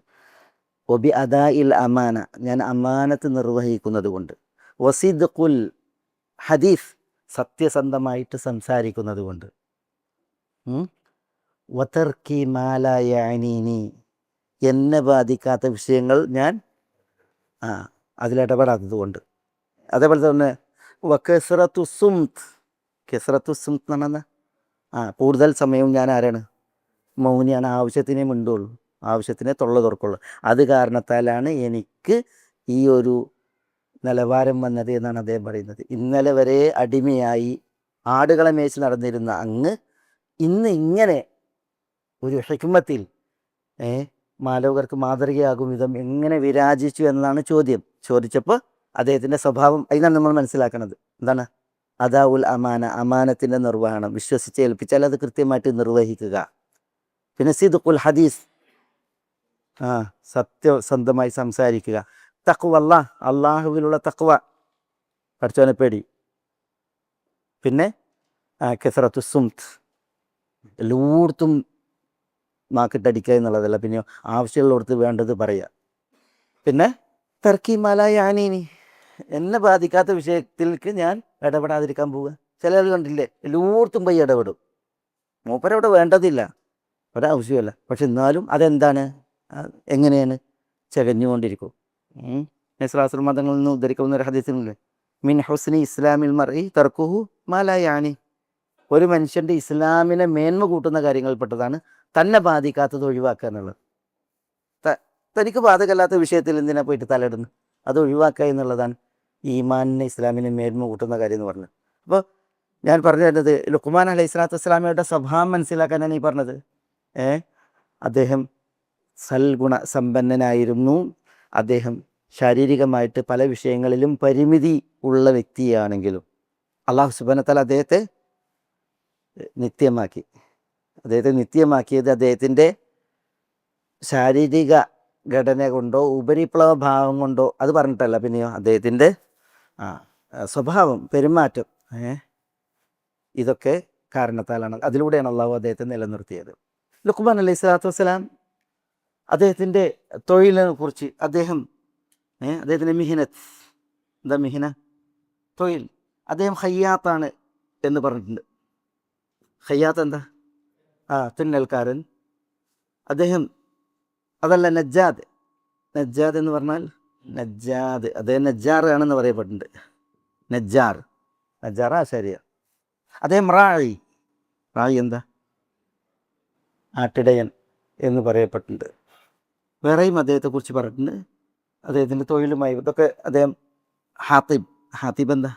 ഒബി അദാ ഇൽ അമാന, ഞാൻ അമാനത്ത് നിർവഹിക്കുന്നത് കൊണ്ട്. വസിദ്ഖുൽ ഹദീസ്, സത്യസന്ധമായിട്ട് സംസാരിക്കുന്നത് കൊണ്ട്. വതർക്കി മാലാ യഅനീനി, എന്നെ ബാധിക്കാത്ത വിഷയങ്ങൾ ഞാൻ അതിലിടപെടാത്തത് കൊണ്ട്. അതേപോലെ തന്നെ വകസ്റത്തു സുംത്, കസ്റത്തു സുംത് എന്ന് പറഞ്ഞാൽ കൂടുതൽ സമയവും ഞാൻ ആരാണ്, മൗനിയാണ്. ആവശ്യത്തിനേ മിണ്ടുള്ളൂ, ആവശ്യത്തിനെ തൊള്ള തുറക്കുള്ളൂ. അത് കാരണത്താലാണ് എനിക്ക് ഈ ഒരു നിലവാരം വന്നത് എന്നാണ് അദ്ദേഹം പറയുന്നത്. ഇന്നലെ വരെ അടിമയായി ആടുകളെ മേച്ച് നടന്നിരുന്ന അങ്ങ് ഇന്ന് ഇങ്ങനെ ഒരു ഹിക്മത്തിൽ മാലോകർക്ക് മാതൃകയാകും വിധം എങ്ങനെ വിരാജിച്ചു എന്നതാണ് ചോദ്യം. ചോദിച്ചപ്പോൾ അദ്ദേഹത്തിൻ്റെ സ്വഭാവം അതിനാണ് നമ്മൾ മനസ്സിലാക്കുന്നത്. എന്താണ്? അദാ ഉൽ അമാന, അമാനത്തിൻ്റെ നിർവഹണം. വിശ്വസിച്ച് ഏൽപ്പിച്ചാൽ അത് കൃത്യമായിട്ട് നിർവഹിക്കുക. പിന്നെ സിദ്ഖുൽ ഹദീസ്, സത്യസന്ധമായി സംസാരിക്കുക. തഖ്വ, അള്ളാഹുവിലുള്ള തഖ്വ, പഠിച്ചവനെ പേടി. പിന്നെ കസ്റത്തു സുംത്, എല്ലായിടത്തും നാക്കിട്ടടിക്കുക എന്നുള്ളതല്ല, പിന്നെ ആവശ്യമുള്ളിടത്ത് വേണ്ടത് പറയുക. പിന്നെ തർക്കി മലായ ആനീനി, എന്നെ ബാധിക്കാത്ത വിഷയത്തിലേക്ക് ഞാൻ ഇടപെടാതിരിക്കാൻ പോവുക. ചിലർ കണ്ടില്ലേ, എല്ലായിടത്തും പോയി ഇടപെടും. മൂപ്പരവിടെ വേണ്ടതില്ല, ഒരാവശ്യമല്ല. പക്ഷെ എന്നാലും അതെന്താണ്, എങ്ങനെയാണ്, ചകഞ്ഞുകൊണ്ടിരിക്കും. നസ്രാസുൽ മതങ്ങളിൽ നിന്ന് ഉദ്ധരിക്കുന്ന ഒരു ഹദീസിനുണ്ട്, മിൻ ഹുസ്നി ഇസ്ലാമിൽ മർഇ തർക്കുഹു മാലാ യഅനി, ഒരു മനുഷ്യൻ്റെ ഇസ്ലാമിനെ മേന്മ കൂട്ടുന്ന കാര്യങ്ങൾപ്പെട്ടതാണ് തന്നെ ബാധിക്കാത്തത് ഒഴിവാക്കുക എന്നുള്ളത്. തനിക്ക് ബാധകമല്ലാത്ത വിഷയത്തിൽ എന്തിനാ പോയിട്ട് തലയിടുന്നു, അത് ഒഴിവാക്കുക എന്നുള്ളതാണ് ഈമാനിനെ ഇസ്ലാമിനെ മേന്മ കൂട്ടുന്ന കാര്യം എന്ന് പറഞ്ഞത്. അപ്പോൾ ഞാൻ പറഞ്ഞു തരുന്നത് ലുഖ്മാൻ അലൈഹി സ്വലാത്തു വസ്സലാമയുടെ സ്വഭാവം മനസ്സിലാക്കാനാണ് ഈ പറഞ്ഞത്. അദ്ദേഹം സൽഗുണ സമ്പന്നനായിരുന്നു. അദ്ദേഹം ശാരീരികമായിട്ട് പല വിഷയങ്ങളിലും പരിമിതി ഉള്ള വ്യക്തിയാണെങ്കിലും അള്ളാഹു സുബ്ഹാനഹു വ തആല അദ്ദേഹത്തെ നിത്യമാക്കിയത് അദ്ദേഹത്തിൻ്റെ ശാരീരിക ഘടന കൊണ്ടോ ഉപരിപ്ലവ ഭാവം കൊണ്ടോ അത് പറഞ്ഞിട്ടല്ല, പിന്നെയോ അദ്ദേഹത്തിൻ്റെ സ്വഭാവം, പെരുമാറ്റം, ഇതൊക്കെ കാരണത്താലാണ്. അതിലൂടെയാണ് അള്ളാഹു അദ്ദേഹത്തെ നിലനിർത്തിയത്. ലുഖ്മാൻ അലൈഹി സ്വലാത്തു വസ്സലാം അദ്ദേഹത്തിൻ്റെ തൊഴിലിനെ കുറിച്ച് അദ്ദേഹത്തിൻ്റെ മിഹിനത്ത്, എന്താ മിഹിന, തൊഴിൽ, അദ്ദേഹം ഖയ്യാത്താണ് എന്ന് പറഞ്ഞിട്ടുണ്ട്. ഖയ്യാത്ത് എന്താ? തുന്നൽക്കാരൻ. അദ്ദേഹം അതല്ല, നജ്ജാദ് എന്ന് പറഞ്ഞാൽ അദ്ദേഹം നജ്ജാർ ആണെന്ന് പറയപ്പെട്ടിട്ടുണ്ട്. നജ്ജാർ ആശാരിയ. അദ്ദേഹം റായി എന്താ? ആട്ടിടയൻ എന്ന് പറയപ്പെട്ടിട്ടുണ്ട്. വേറെയും അദ്ദേഹത്തെക്കുറിച്ച് പറഞ്ഞിട്ടുണ്ട്. അദ്ദേഹത്തിൻ്റെ തൊഴിലുമായി ഇതൊക്കെ അദ്ദേഹം ഹാത്തിബ് എന്താ?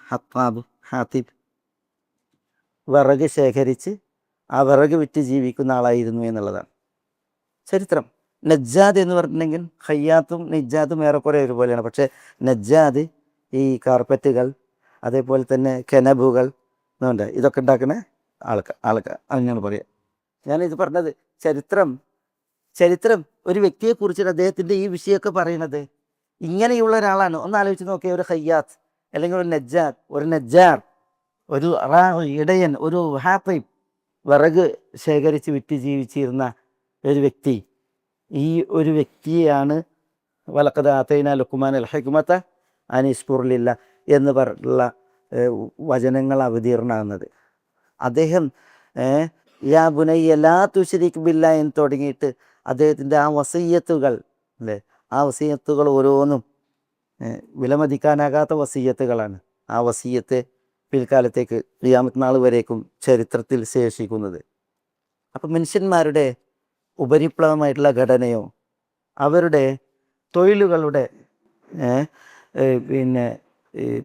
ഹാത്തിബ് വിറക് ശേഖരിച്ച് ആ വിറക് വിറ്റ് ജീവിക്കുന്ന ആളായിരുന്നു എന്നുള്ളതാണ് ചരിത്രം. നജ്ജാദ് എന്ന് പറഞ്ഞിട്ടുണ്ടെങ്കിൽ ഖയ്യാത്തും നജ്ജാദും ഏറെക്കുറെ ഒരുപോലെയാണ്. പക്ഷേ നജ്ജാദ് ഈ കാർപ്പറ്റുകൾ, അതേപോലെ തന്നെ കെനബുകൾ എന്നുണ്ട്, ഇതൊക്കെ ഉണ്ടാക്കുന്ന ആൾക്കാർ അങ്ങനെ പറയാം. ഞാനിത് പറഞ്ഞത് ചരിത്രം ഒരു വ്യക്തിയെക്കുറിച്ചിട്ട് അദ്ദേഹത്തിൻ്റെ ഈ വിഷയമൊക്കെ പറയണത് ഇങ്ങനെയുള്ള ഒരാളാണ്. ഒന്ന് ആലോചിച്ച് നോക്കിയ ഒരു ഖയ്യാത്ത്, അല്ലെങ്കിൽ ഒരു നജ്ജാദ്, ഒരു നജ്ജാർ, ഒരു ഇടയൻ, ഒരു ഹാത്തിബ്, വിറക് ശേഖരിച്ച് വിറ്റ് ജീവിച്ചിരുന്ന ഒരു വ്യക്തി. ഈ ഒരു വ്യക്തിയെയാണ് വലഖദ് ആതൈനാ ലുഖ്മാന അൽ ഹിക്മത അൻ ഇശ്കുർ ലില്ലാഹ് എന്ന് പറഞ്ഞുള്ള വചനങ്ങൾ അവതീർണമാകുന്നത്. അദ്ദേഹം യാ ബുനയ്യ ലാ തുശ്രിക് ബില്ലാഹ് എന്ന് തുടങ്ങിയിട്ട് അദ്ദേഹത്തിൻ്റെ ആ വസിയ്യത്തുകൾ അല്ലേ, ആ വസിയ്യത്തുകൾ ഓരോന്നും വിലമതിക്കാനാകാത്ത വസിയ്യത്തുകളാണ്. ആ വസിയ്യത്ത് പിൽക്കാലത്തേക്ക് ഖിയാമത്ത് നാൾ വരേക്കും ചരിത്രത്തിൽ ശേഷിക്കുന്നത്. അപ്പം മനുഷ്യന്മാരുടെ ഉപരിപ്ലവമായിട്ടുള്ള ഘടനയോ അവരുടെ തൊഴിലുകളുടെ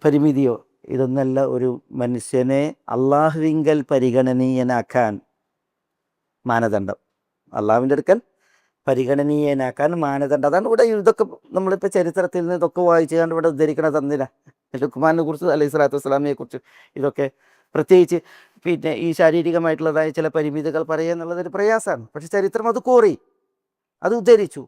പരിമിതിയോ ഇതൊന്നല്ല ഒരു മനുഷ്യനെ അള്ളാഹുവിങ്കൽ പരിഗണനീയനാക്കാൻ മാനദണ്ഡം. അള്ളാഹുവിൻ്റെ അടുക്കൽ പരിഗണനീയനാക്കാൻ മാനദണ്ഡം. അതാണ് ഇവിടെ ഇതൊക്കെ നമ്മളിപ്പോൾ ചരിത്രത്തിൽ നിന്ന് ഇതൊക്കെ വായിച്ചുകൊണ്ട് ഇവിടെ ഉദ്ധരിക്കണ തന്നില്ല. ലുഖ്മാനെ കുറിച്ച് അലൈഹി സ്വലാത്തു വസ്സലാമിനെ കുറിച്ച് ഇതൊക്കെ പ്രത്യേകിച്ച് ഈ ശാരീരികമായിട്ടുള്ളതായ ചില പരിമിതികൾ പറയുക എന്നുള്ളതൊരു പ്രയാസമാണ്. പക്ഷെ ചരിത്രം അത് ഉദ്ധരിച്ചു.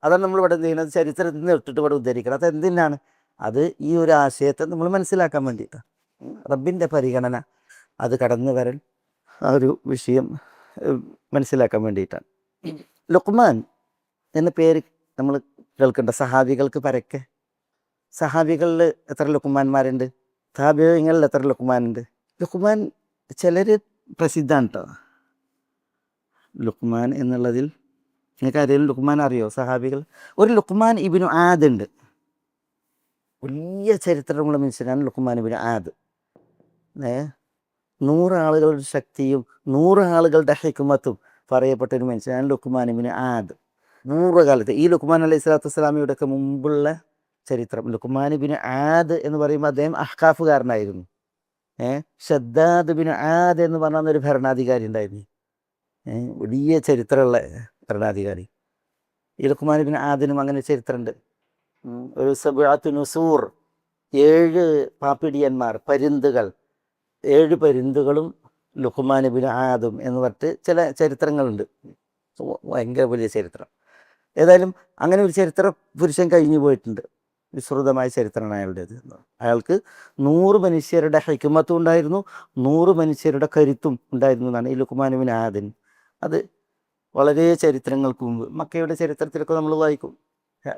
അതാണ് നമ്മൾ ഇവിടെ എന്ത് ചെയ്യുന്നത്, ചരിത്രത്തിൽ നിന്ന് ഇട്ടിട്ട് ഇവിടെ ഉദ്ധരിക്കണം. അത് എന്തിനാണ്? അത് ഈ ഒരു ആശയത്തെ നമ്മൾ മനസ്സിലാക്കാൻ വേണ്ടിയിട്ടാണ്. റബ്ബിൻ്റെ പരിഗണന അത് കടന്നു വരൽ, ആ ഒരു വിഷയം മനസ്സിലാക്കാൻ വേണ്ടിയിട്ടാണ്. ലുഖ്മാൻ എന്ന പേര് നമ്മൾ കേൾക്കേണ്ട സഹാബികൾക്ക് പരക്കെ. സഹാബികളിൽ എത്ര ലുഖ്മാന്മാരുണ്ട്? താബിഈങ്ങളിൽ എത്ര ലുഖ്മാനുണ്ട്? ലുഖ്മാൻ ചിലർ പ്രസിദ്ധമാണ് കേട്ടോ. ലുഖ്മാൻ എന്നുള്ളതിൽ നിങ്ങൾക്ക് ആരെങ്കിലും ലുഖ്മാൻ അറിയോ? സഹാബികൾ. ഒരു ലുഖ്മാൻ ഇബ്നു ആദ് ഉണ്ട്. വലിയ ചരിത്രമുള്ള മനുഷ്യനാണ് ലുഖ്മാൻ ഇബ്നു ആദ്. 100 ആളുകളുടെ ശക്തിയും 100 ആളുകളുടെ ഹിക്മത്തും പറയപ്പെട്ട ഒരു മനുഷ്യനാണ് ലുഖ്മാൻ ഇബ്നു ആദ്. 100 കാലത്ത് ഈ ലുഖ്മാൻ അലൈഹി സ്വലാത്തു വസ്സലാമയുടെ ഒക്കെ മുമ്പുള്ള ചരിത്രം. ലുഖ്മാൻ ഇബ്നു ആദ് എന്ന് പറയുമ്പോൾ അദ്ദേഹം അഹ്കാഫുകാരനായിരുന്നു. ഷദ്ദാദ് ബിൻ ആദ് എന്ന് പറഞ്ഞ ഒരു ഭരണാധികാരി ഉണ്ടായിരുന്നു. വലിയ ചരിത്രമുള്ള ഭരണാധികാരി. ഈ ലുഖ്മാൻ ബിൻ ആദിനും അങ്ങനെ ചരിത്രമുണ്ട്. ഒരു സബ്അത്തു നുസൂർ, 7 പാപ്പിടിയന്മാർ, പരുന്തുകൾ, 7 പരുന്തുകളും ലുഖ്മാൻ ബിൻ ആദും എന്ന് പറഞ്ഞിട്ട് ചില ചരിത്രങ്ങളുണ്ട്. ഭയങ്കര വലിയ ചരിത്രം. ഏതായാലും അങ്ങനെ ഒരു ചരിത്ര പുരുഷൻ കഴിഞ്ഞു പോയിട്ടുണ്ട്. വിസ്തൃതമായ ചരിത്രമാണ് അയാളുടേത്. അയാൾക്ക് 100 മനുഷ്യരുടെ ഹിക്മത്തും ഉണ്ടായിരുന്നു, 100 മനുഷ്യരുടെ കരുത്തും ഉണ്ടായിരുന്നു എന്നാണ് ഈ ലുഖ്മാൻ ബിൻ ആദിന്. അത് വളരെ ചരിത്രങ്ങൾക്ക് മുമ്പ് മക്കയുടെ ചരിത്രത്തിലൊക്കെ നമ്മൾ വായിക്കും.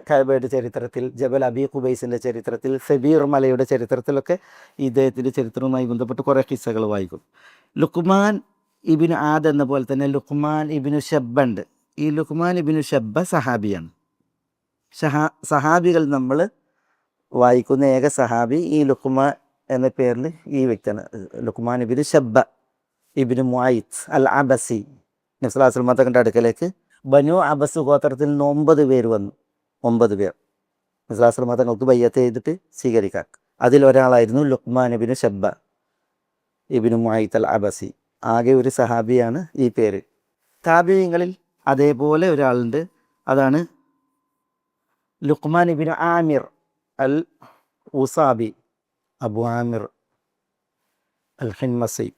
കഅബയുടെ ചരിത്രത്തിൽ, ജബൽ അബി ഖുബൈസിൻ്റെ ചരിത്രത്തിൽ, സബീർ മലയുടെ ചരിത്രത്തിലൊക്കെ ഇദ്ദേഹത്തിൻ്റെ ചരിത്രവുമായി ബന്ധപ്പെട്ട് കുറേ കിസ്സകൾ വായിക്കും. ലുഖ്മാൻ ഇബ്നു ആദ് എന്ന പോലെ തന്നെ ലുഖ്മാൻ ഇബ്നു ഷബ്ബ ഉണ്ട്. ഈ ലുഖ്മാൻ ഇബ്നു ഷബ്ബ സഹാബിയാണ്. സഹാബികൾ നമ്മൾ വായിക്കുന്ന ഏക സഹാബി ഈ ലുഖ്മാൻ എന്ന പേരിൽ ഈ വ്യക്തിയാണ്. ലുഖ്മാൻ ഇബ്നു ഷബ്ബ ഇബ്നു മുഅയ്ത് അൽ അബസി. നബി സല്ലല്ലാഹു അലൈഹി വസല്ലം തങ്ങളുടെ അടുക്കലേക്ക് ബനു അബസ് ഗോത്രത്തിൽ നിന്ന് 9 പേർ വന്നു. 9 പേർ നബി സല്ലല്ലാഹു അലൈഹി വസല്ലം തങ്ങൾക്ക് ബയ്യത്ത് ചെയ്തിട്ട് സ്വീകരിക്കാൻ. അതിലൊരാളായിരുന്നു ലുക്മാൻ ഇബ്നു ഷബ്ബ ഇബ്നു മുഅയ്ത് അൽ അബസി. ആകെ ഒരു സഹാബിയാണ് ഈ പേര്. താബിഈങ്ങളിൽ അതേപോലെ ഒരാളുണ്ട്, അതാണ് ലുക്മാൻ ഇബ്നു ആമിർ അൽ ഉസാബി, അബു ആമിർ അൽ ഹിൻമസി.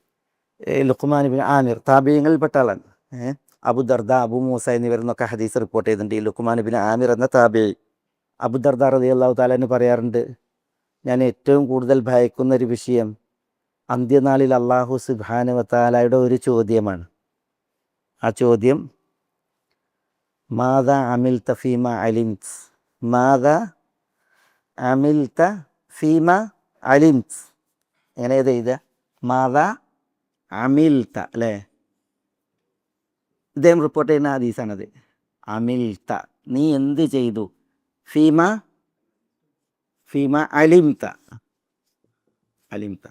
ലുക്മാൻ ഇബ്നു ആമിർ താബിഈങ്ങളിൽപ്പെട്ട ആളാണ്. അബു ദർദ, അബു മൂസ എന്നിവരെന്നൊക്കെ ഹദീസ് റിപ്പോർട്ട് ചെയ്തിട്ടുണ്ട് ഈ ലുക്മാൻ ഇബ്നു ആമിർ എന്ന താബിഈ. അബു ദർദ റളിയല്ലാഹു തആല അൻഹു പറയാറുണ്ട്, ഞാൻ ഏറ്റവും കൂടുതൽ ഭയക്കുന്ന ഒരു വിഷയം അന്ത്യനാളിൽ അല്ലാഹു സുബ്ഹാനഹു വ തആലയുടെ ഒരു ചോദ്യമാണ്. ആ ചോദ്യം മാദാ അമിൽത ഫീമാ അലിംത്, മാദാ അമിൽത ഫീമാ അലിംത്. എങ്ങനെ എഴുതുക? മാദാ അമിൽത അല്ലേ? ഇദ്ദേഹം റിപ്പോർട്ട് ചെയ്യുന്ന ഹദീസാണത്. അമിൽത, നീ എന്ത് ചെയ്തു? ഫീമാ ഫീമാ അലിംത, അലിംത,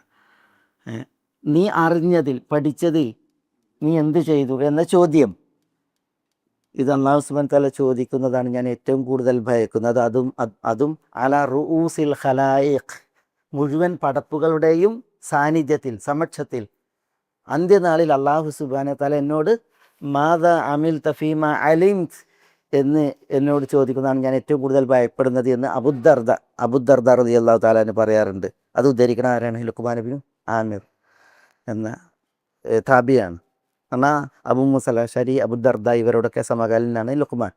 നീ അറിഞ്ഞതിൽ പഠിച്ചതിൽ നീ എന്ത് ചെയ്തു എന്ന ചോദ്യം. ഇത് അല്ലാഹു സുബ്ഹാനഹു വ തആല ചോദിക്കുന്നതാണ് ഞാൻ ഏറ്റവും കൂടുതൽ ഭയക്കുന്നത്. അതും അലാ റുഊസിൽ ഖലായിഖ്, മുഴുവൻ പടപ്പുകളുടെയും സാന്നിധ്യത്തിൽ, സമക്ഷത്തിൽ. അന്ത്യനാളിൽ അല്ലാഹു സുബ്ഹാനഹു വ തആല എന്നോട് മാദാ അമിൽത ഫീമാ അലിംത് എന്ന് എന്നോട് ചോദിക്കുന്നതാണ് ഞാൻ ഏറ്റവും കൂടുതൽ ഭയപ്പെടുന്നത് എന്ന് അബൂദർദ റളിയല്ലാഹു തആല അൻഹു പറയാറുണ്ട്. അത് ഉദ്ധരിക്കണ ആരാണ്? ലുക്മാൻ ഇബ്നു ആമിർ എന്ന താബിയാണ്. എന്നാൽ അബൂ മൂസ അൽ അശ്അരി, അബൂദർദ ഇവരോടൊക്കെ സമകാലീനാണ് ലുക്മാൻ.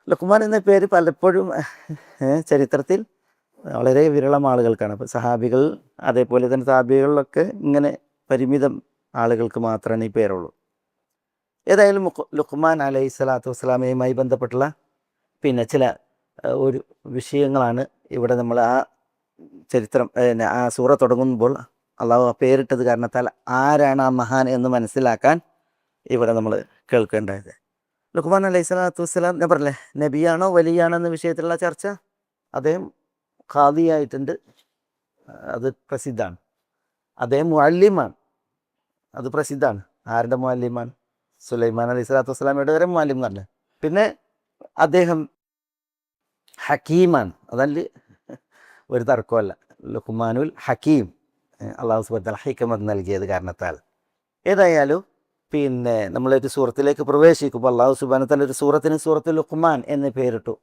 ലുക്മാൻ എന്ന പേര് പലപ്പോഴും ചരിത്രത്തിൽ വളരെ വിരളം ആളുകൾക്കാണ്. അപ്പോൾ സഹാബികൾ അതേപോലെ തന്നെ താബികളിലൊക്കെ ഇങ്ങനെ പരിമിതം ആളുകൾക്ക് മാത്രമാണ് ഈ പേരുള്ളൂ. ഏതായാലും ലുക്മാൻ അലൈഹി സ്വലാത്തു വസ്സലാമയുമായി ബന്ധപ്പെട്ടുള്ള ചില ഒരു വിഷയങ്ങളാണ് ഇവിടെ നമ്മൾ ആ ചരിത്രം ആ സൂറ തുടങ്ങുമ്പോൾ അള്ളാഹു ആ പേരിട്ടത് കാരണത്താൽ ആരാണ് ആ മഹാൻ എന്ന് മനസ്സിലാക്കാൻ ഇവിടെ നമ്മൾ കേൾക്കേണ്ടത്. ലുക്മാൻ അലൈഹി സ്വലാത്തു വസ്സലാം, ഞാൻ പറഞ്ഞില്ലേ നബിയാണോ വലിയാണോ എന്ന വിഷയത്തിലുള്ള ചർച്ച. അദ്ദേഹം ഖാദിയായിട്ടുണ്ട്, അത് പ്രസിദ്ധമാണ്. അദ്ദേഹം മുഅല്ലിമാണ്, അത് പ്രസിദ്ധമാണ്. ആരുടെ മുഅല്ലിമാണ്? സുലൈമാൻ അലൈഹി സ്വലാത്തു വസ്സലാമയുടെ വരെ മുഅല്ലിം എന്നല്ല. പിന്നെ അദ്ദേഹം ഹക്കീമാണ്, അതല്ല ഒരു തർക്കമല്ല. ലുക്മാനുൽ ഹക്കീം, അല്ലാഹു സുബ്ഹാനഹു വ തആല ഹിക്മത്ത് നൽകിയത് കാരണത്താൽ. ഏതായാലും നമ്മളൊരു സൂറത്തിലേക്ക് പ്രവേശിക്കുമ്പോൾ അല്ലാഹു സുബ്ഹാനഹു വ തആല ഒരു സൂറത്തിന് സൂറത്തുൽ ലുക്മാൻ എന്ന് പേരിട്ടു.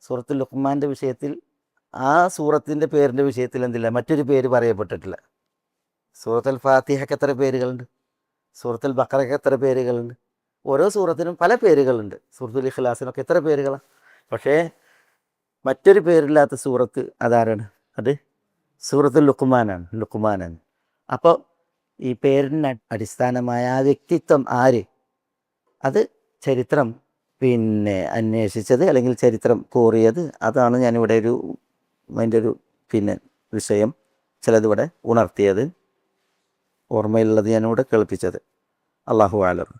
സൂറത്തുൽ ലുക്മാൻ്റെ വിഷയത്തിൽ, ആ സൂറത്തിൻ്റെ പേരിൻ്റെ വിഷയത്തിൽ എന്തില്ല, മറ്റൊരു പേര് പറയപ്പെട്ടിട്ടില്ല. സൂറത്തുൽ ഫാത്തിഹയ്ക്ക് എത്ര പേരുകളുണ്ട്? സൂറത്തുൽ ബഖറയ്ക്ക് എത്ര പേരുകളുണ്ട്? ഓരോ സൂറത്തിനും പല പേരുകളുണ്ട്. സൂറത്തുൽ ഇഖ്ലാസിനൊക്കെ എത്ര പേരുകളാണ്. പക്ഷേ മറ്റൊരു പേരില്ലാത്ത സൂറത്ത് അതാരാണ്? അത് സൂറത്തുൽ ലുക്മാനാണ്. അപ്പോൾ ഈ പേരിന് അടിസ്ഥാനമായ ആ വ്യക്തിത്വം ആര്? അത് ചരിത്രം അന്വേഷിച്ചത് അല്ലെങ്കിൽ ചരിത്രം കോറിയത്, അതാണ് ഞാനിവിടെ അതിൻ്റെ ഒരു വിഷയം ചിലതിവിടെ ഉണർത്തിയത്, ഓർമ്മയിലുള്ളത് ഞാനിവിടെ കേൾപ്പിച്ചത്. അല്ലാഹു അലം.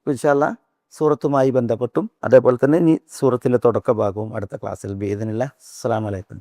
ഇൻഷാ അല്ലാഹ് സൂറത്തുമായി ബന്ധപ്പെട്ടും അതേപോലെ തന്നെ ഈ സൂറത്തിൻ്റെ തുടക്ക ഭാഗവും അടുത്ത ക്ലാസ്സിൽ ബിഇദ്നില്ലാഹ്. അസ്സലാമു അലൈക്കും.